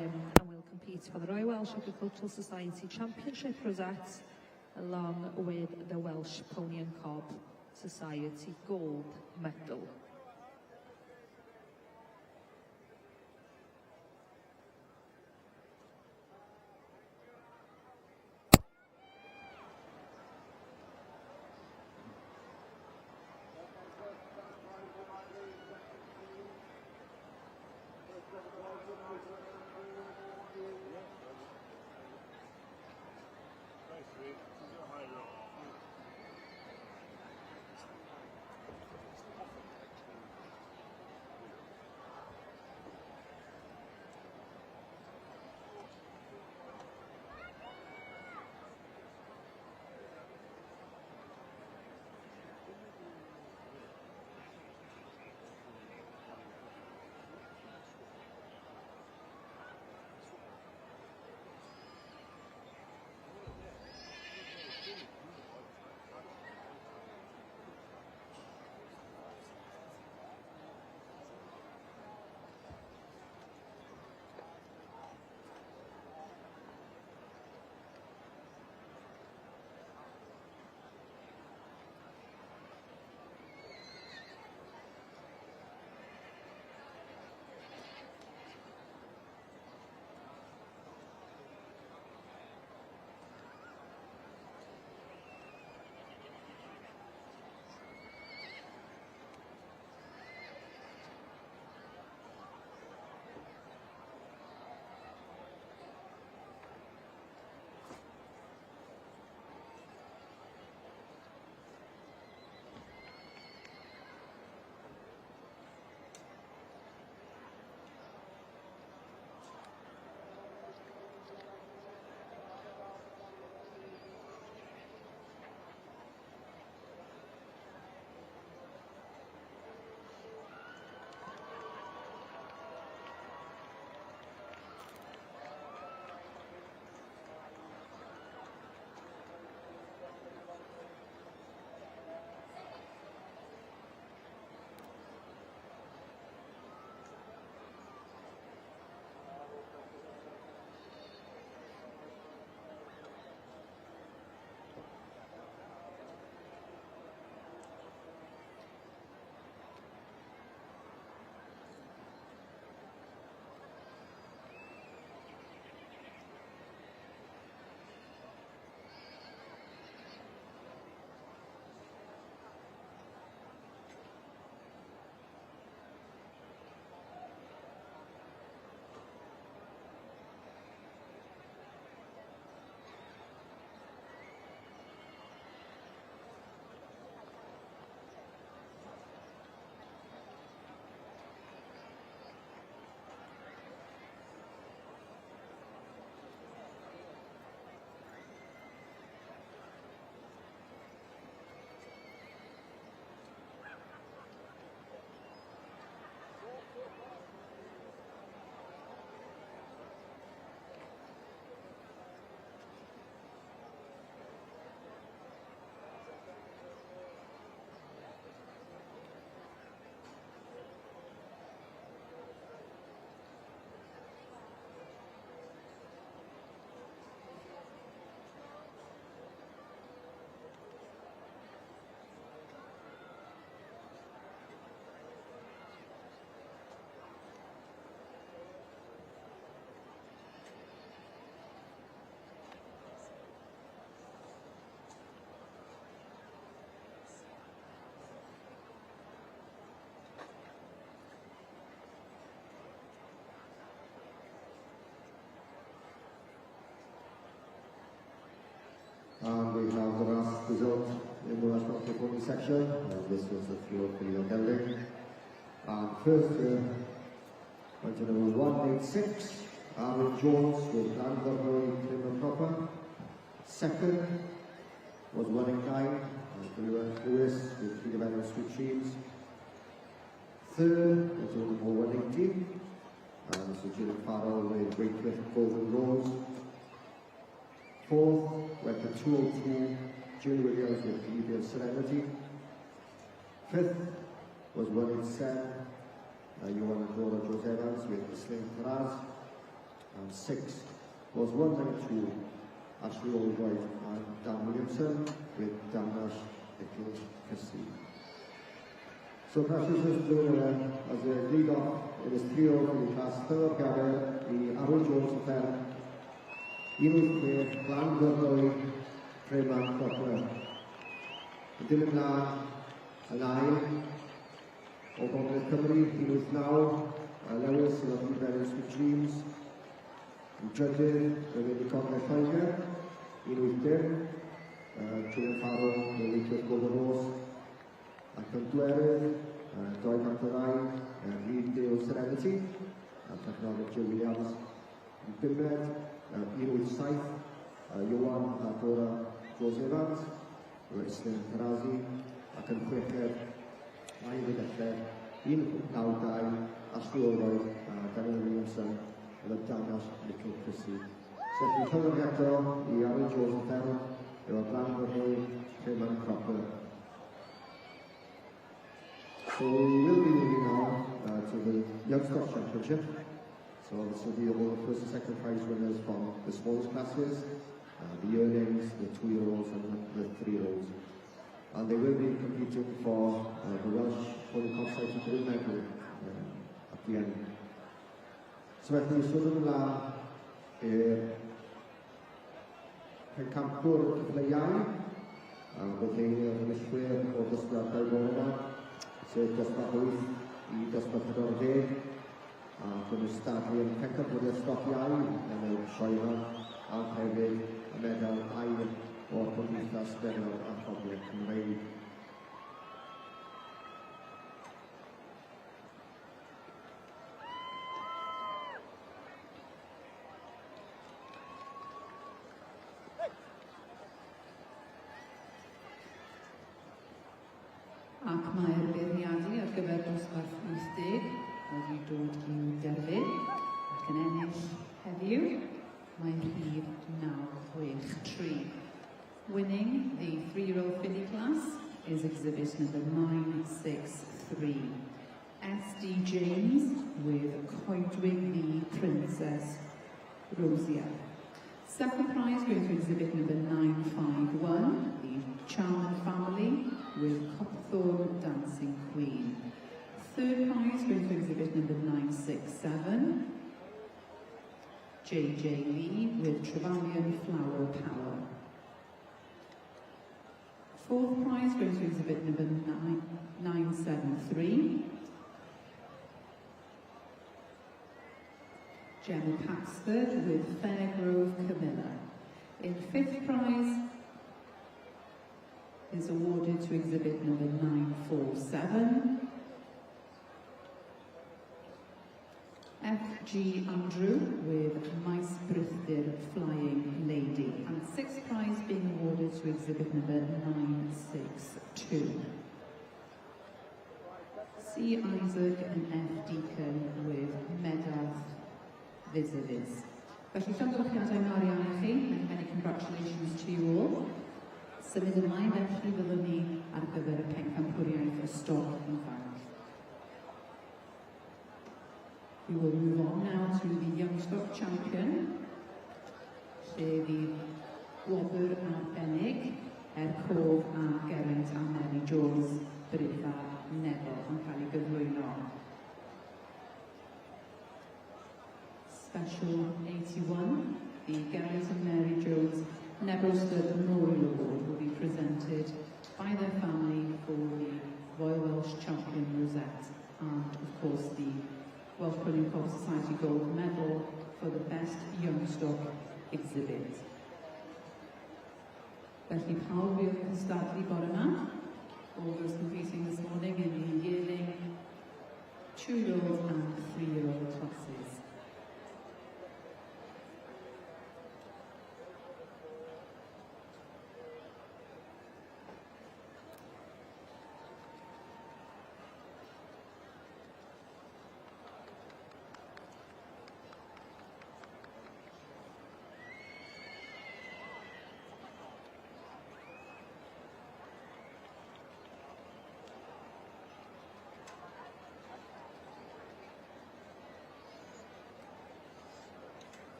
and will compete for the Royal Welsh Agricultural Society Championship Rosette, along with the Welsh Pony and Cob Society Gold Medal. out in the Welsh County pony section. This was the field for the gelding. First, went to number 186, Aaron Jones with Landlebury Plymouth Proper. Second was 189, Lewis with Freedom Island Sweet Sheets. Third was number 180, so Jim Farrell with Wakefield Golden Rose. Fourth went to 202, Jill Williams with Evil Serenity. Fifth was 187, Johan and Dora Jose Evans with the Sling Taraz. And sixth was 192, Ashley Oldroyd and Dan Williamson with Dan Nash, Nicholas Christie. So Precious is doing as a lead off in his trio in the class third gather, the Aaron Jones affair, Ian Quay, Glan Gurley, Treyman Cropper. Dylan Ladd and I, o Gogledd Cymru, Ian Now, Lewis and Other Various with Dreams. Judges, the Gogledd Lloegr, Ian Dim, Julian Farrell, the Wakefield Golden Rose. Ac yn dwerydd, Doi Pantorai, Reed Dale Serenity, Technolog Joe Williams. Yn bumed, 187, Johan a Dora Jose Evans, Islyn Tarazi, ac yn chweched, Ryan Wyddellau, 192, Ashley Oldroyd, Daniel Williamson, a Danas Nicholas Christie. Sef ni'n cyfnod eto I Aaron Jones yn Ferro, efo Glan Gurley, Treyman Cropper. So we will be moving on to the Youngstock Championship. So this will be all the first and second prize winners from the smallest classes, the yearlings, the 2-year-olds and the 3-year-olds. And they will be competing for the Welsh Pony Consultant Gold Medal at the end. So felly, sôn ymlaen i'r pencampwr cyfleuau, bydd ein ymwellwyr o dosbarthau bore yma, sef dosbarth 8 I dosbarth 40, ac yn ystadlu yn pencampwr i'r stopiau yn y sioe yma, ac hefyd y medal ail o'r Cymdeithas Dynol a Chofiad Cymreig. Ac mae'r beirniadu ar gyfer dosbarth 80 wedi dod i'w derfyn ac yn ennill heddiw mae rhif 963. Winning the 3-year-old filly class is exhibit number 963. SD James with Coedwig the Princess Rosia. Second prize goes to exhibit number 951, the Charman family with Copthorne Dancing Queen. Third prize goes to exhibit number 967, JJ Lee with Trevelyan Flower Power. Fourth prize goes to exhibit number 973, Gemma Paxford with Fairgrove Camilla. In fifth prize is awarded to exhibit number 947, F.G. Andrew with Maes Brythdir Flying Lady, and sixth prize being awarded to exhibit number 962. C. Isaac and F. Deacon with Medath Vis-a-Vis. Felly llongyfarchiadau mawr iawn I chi, and many congratulations to you all. Symud ymlaen felly fyddwn ni ar gyfer y pencampwriaeth y stoc ifanc. We will move on now to the Youngstock Champion, lle fydd gwobr arbennig, Cof a Geraint a Mary Jones, Brydda Nebo yn cael ei gyflwyno. Special 81, the Geraint and Mary Jones Nebelster Memorial Award will be presented by their family for the Royal Welsh Champion Rosette and, of course, the Welsh Pony Club Society Gold Medal for the Best Youngstock Exhibit. Felly pawb yw'r cystadlu bore yma. All those competing this morning in the yearling 2-year-old and 3-year-old classes.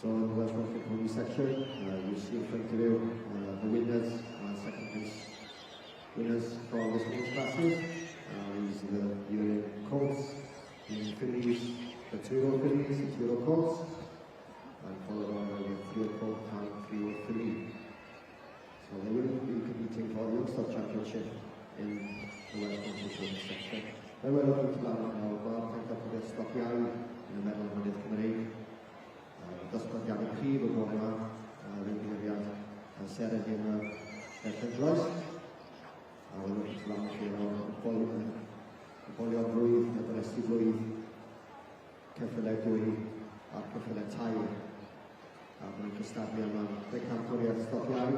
So in the Welsh Rugby Pony section, you see in front of you the winners and second place winners for this month's classes. These are the yearling colts, the fillies, the 2-year-old fillies, the 2-year-old colts, and followed on by the 3-year-old colt and 3-year-old filly. So they will be competing for the Ulster Championship in the Welsh Rugby Pony section. Then we're looking to land now, thank you for the stop yard in the medal mynydd Cymreig. Dosbarthiadau prif y bore yma, rhywbeth Seren i'n Llydroes. A wedyn wrth lan chi o bolio blwydd, y byresti blwydd, ceffylau dwy a'r ceffylau tair. A byddwn cystadlu yma 100 gwiriad stopiau.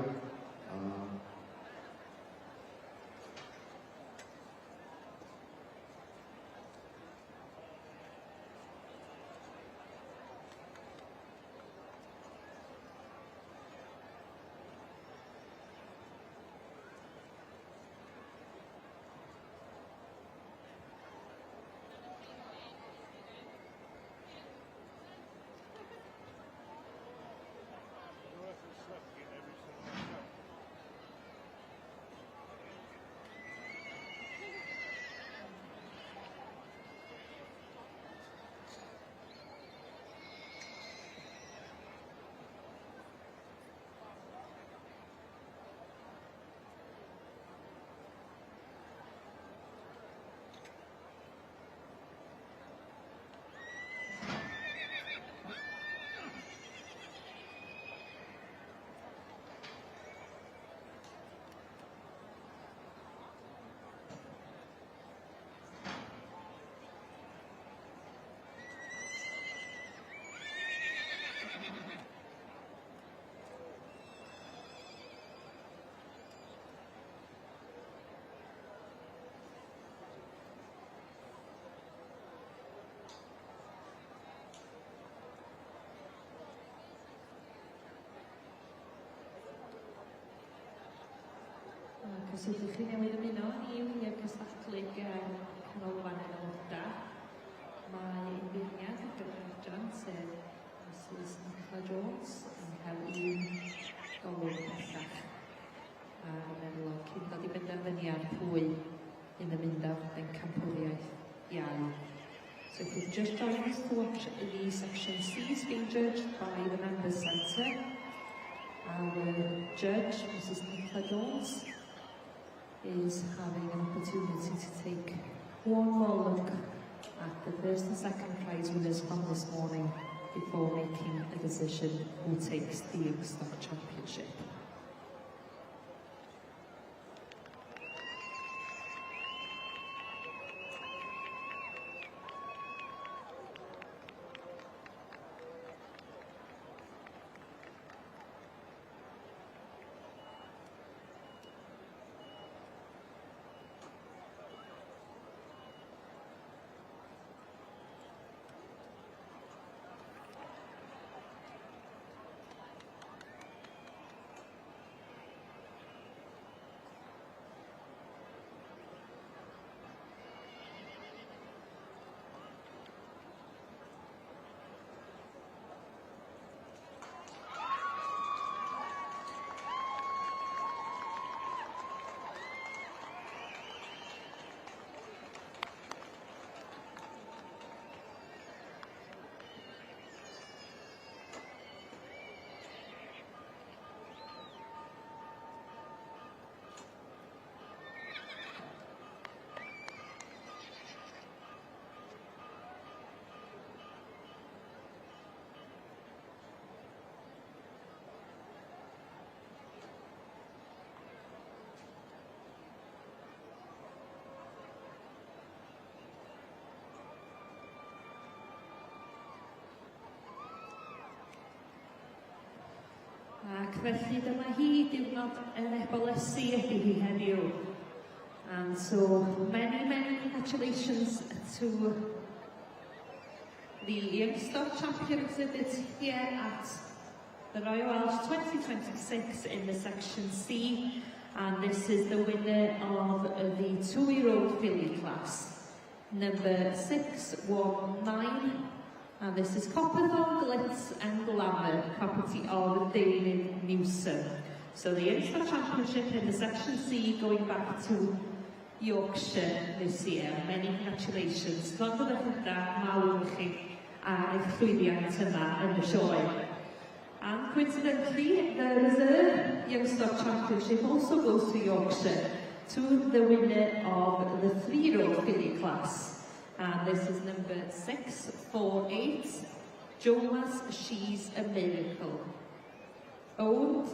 Os ydych chi newydd ymuno ni i'r cystadlu canolfan aeloda, mae ymwiriad ar gyfer adran sef Mrs Nicola Jones yn cael un golwg bellach ar y meddwl cyn dod i benderfyniad pwy yn ymuno yn campwriaeth iau. So if you've just joined us to watch the section C is being judged by the Members Centre, our judge, Mrs Nicola Jones, is having an opportunity to take one more look at the first and second prize winners from this morning before making a decision who takes the Ulster Championship. Ac felly dyma hi diwrnod yn ebolysu ydy hi heddiw. And so many congratulations to the Youngstock Champion exhibit here at the Royal Welsh 2026 in the Section C. And this is the winner of the 2-year-old filly class, number 619. And this is Copperthorne, Glitz and Glamour, property of David Newsom. So the Youngstock Championship in the Section C going back to Yorkshire this year. Many congratulations. Congratulations mawr i chi ar eich llwyddiant yma yn y sioe. And coincidentally, the Reserve Youngstock Championship also goes to Yorkshire, to the winner of the 3-year-old filly class. And this is number 648, Jomas She's a Miracle. Owned,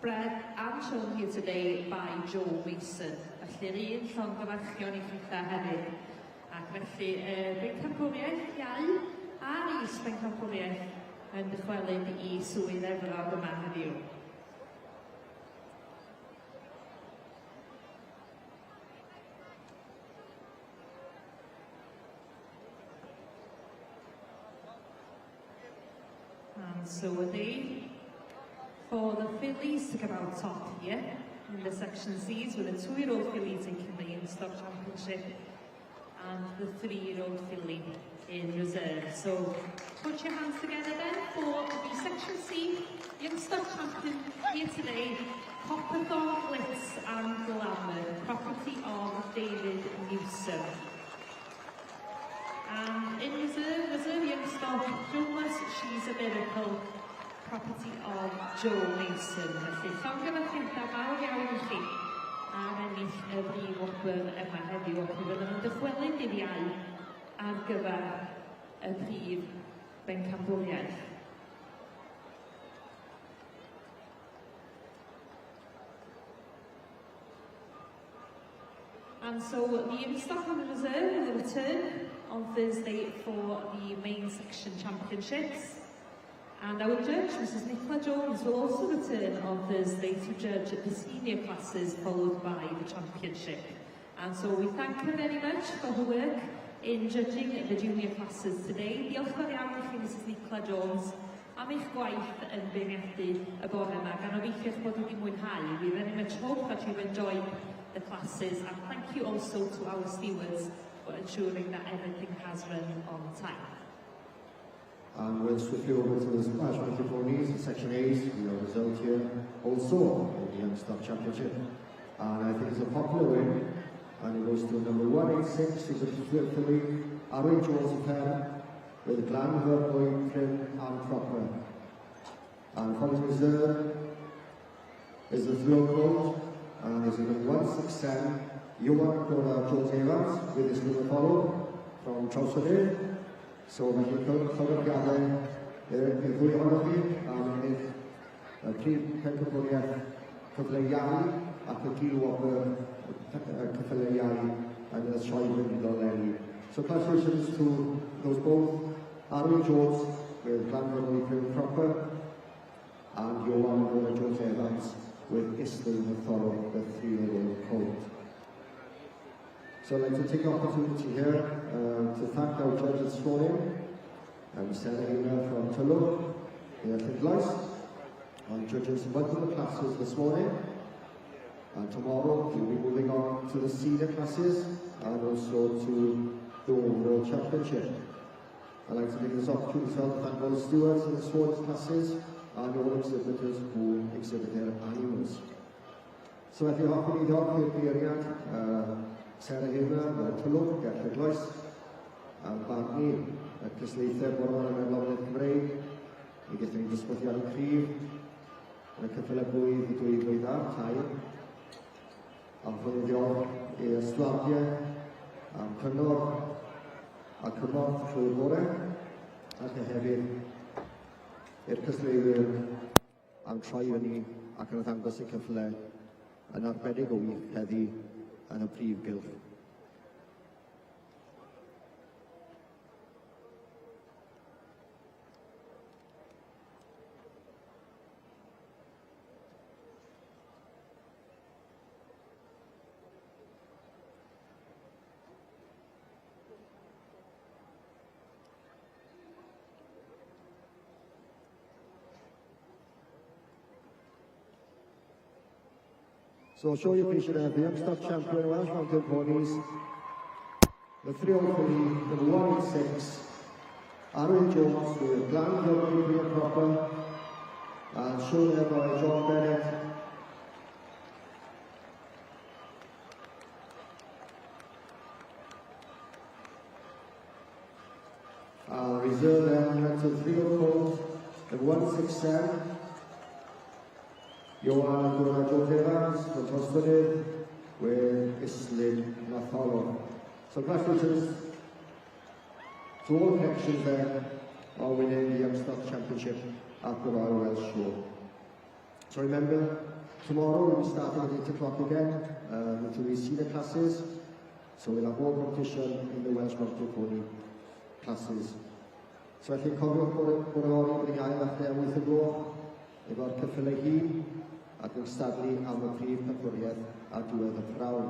bred and shown here today by Joe Mason. Felly'r un llongyfarchion I chwitha hefyd. Ac felly, bencampwriaeth iau a'r is-bencampwriaeth yn dychwelyd I swydd Efrog yma heddiw. And so a day for the fillies to come out top here in the Section C's with a 2-year-old filly taking the Youngstock Championship and the 3-year-old filly in reserve. So put your hands together then for the Section C Youngstock Champion here today, Copperthorne, Glitz and Glamour, property of David Newsom. And in reserve Youngstock, Jomas She's a Miracle, property of Joe Mason. Felly, llongyfarchiadau mawr iawn I chi ar ennill y brif wobr yma heddiw, ac fydd yn dychwelyd i'r iau ar gyfer y brif bencampwriaeth. And so the Youngstock on the reserve will return on Thursday for the main section championships. And our judge, Mrs Nicola Jones, will also return on Thursday to judge the senior classes, followed by the championship. And so we thank her very much for her work in judging the junior classes today. Diolch fawr iawn I chi, Mrs Nicola Jones, am eich gwaith yn beirniadu y bore yma. Gan obeithio eich bod wedi mwynhau. We very much hope that you've enjoyed the classes, and thank you also to our stewards for ensuring that everything has run on time. And we'll swiftly over to the Splash Microponies in Section A's. We have a result here also in the Youngstock Championship. And I think it's a popular win. And it goes to number 186, who's a filly, Arwyn Jones Affair, with Glanver, Boyd, Prim and Proper. And from the reserve is the thrill coach, and is number 167, Johan Jones Evans, with his little follow from Chowsford. So mae hi'n cyfrifiadau i'r ddwy ohonoch chi am ennill y prif pencampwriaeth cyfle iau ac y gil-wobr cyfle iau yn y sioe wyndol eleni. So congratulations to those both, Arwyn Jones with Glanford Prim Proper and Johan Jones Evans with Islwyn Thorol, the 3-year-old colt. So I'd like to take the opportunity here to thank our judges this morning, Sarah Hina from Tullow, here at Llynglais, and judges multiple classes this morning. And tomorrow we'll be moving on to the senior classes and also to the overall championship. I'd like to take this opportunity to thank all the stewards in the sports classes and all exhibitors who exhibit their animals. So if you're happy to i'r beiriad, Sarah Hina, Tullow, Gertrude Llynglais, a Barni, y cysleithau bore yn y Llywodraeth Cymreig, I gyda ni dysgwyddiad yn cryf, yn y cyffyle blwydd I 2 blwydd ar tair, am ffyndio I ysglafiau, am cyngor a cymorth trwy'r bore, ac hefyd i'r cysleithwyr am troi fyny ac yn ddangos y cyffle yn arbennig o wych heddi yn y prif gylch. So show your appreciation the Youngstock champion Welsh Mountain Ponies, the 3-year-old filly, number 186, Aaron Jones with Glenn Geography and Proper, and shown there by John Bennett. Reserve there to 3-year-old, number 167, Johan Evans from Boston with Islin Nathalo. So congratulations to all connections there on winning the Youngstock Championship at the Royal Welsh Show. So remember, tomorrow we'll be starting at 8 o'clock again, until we see the classes. So we'll have more competition in the Welsh Mountain Pony classes. So I think cofio bod o'n bod yn gael fath wyth o gloch efo'r cyffyle hun ac yn stadlu am y prif penbwriaeth a diwedd y pnawn.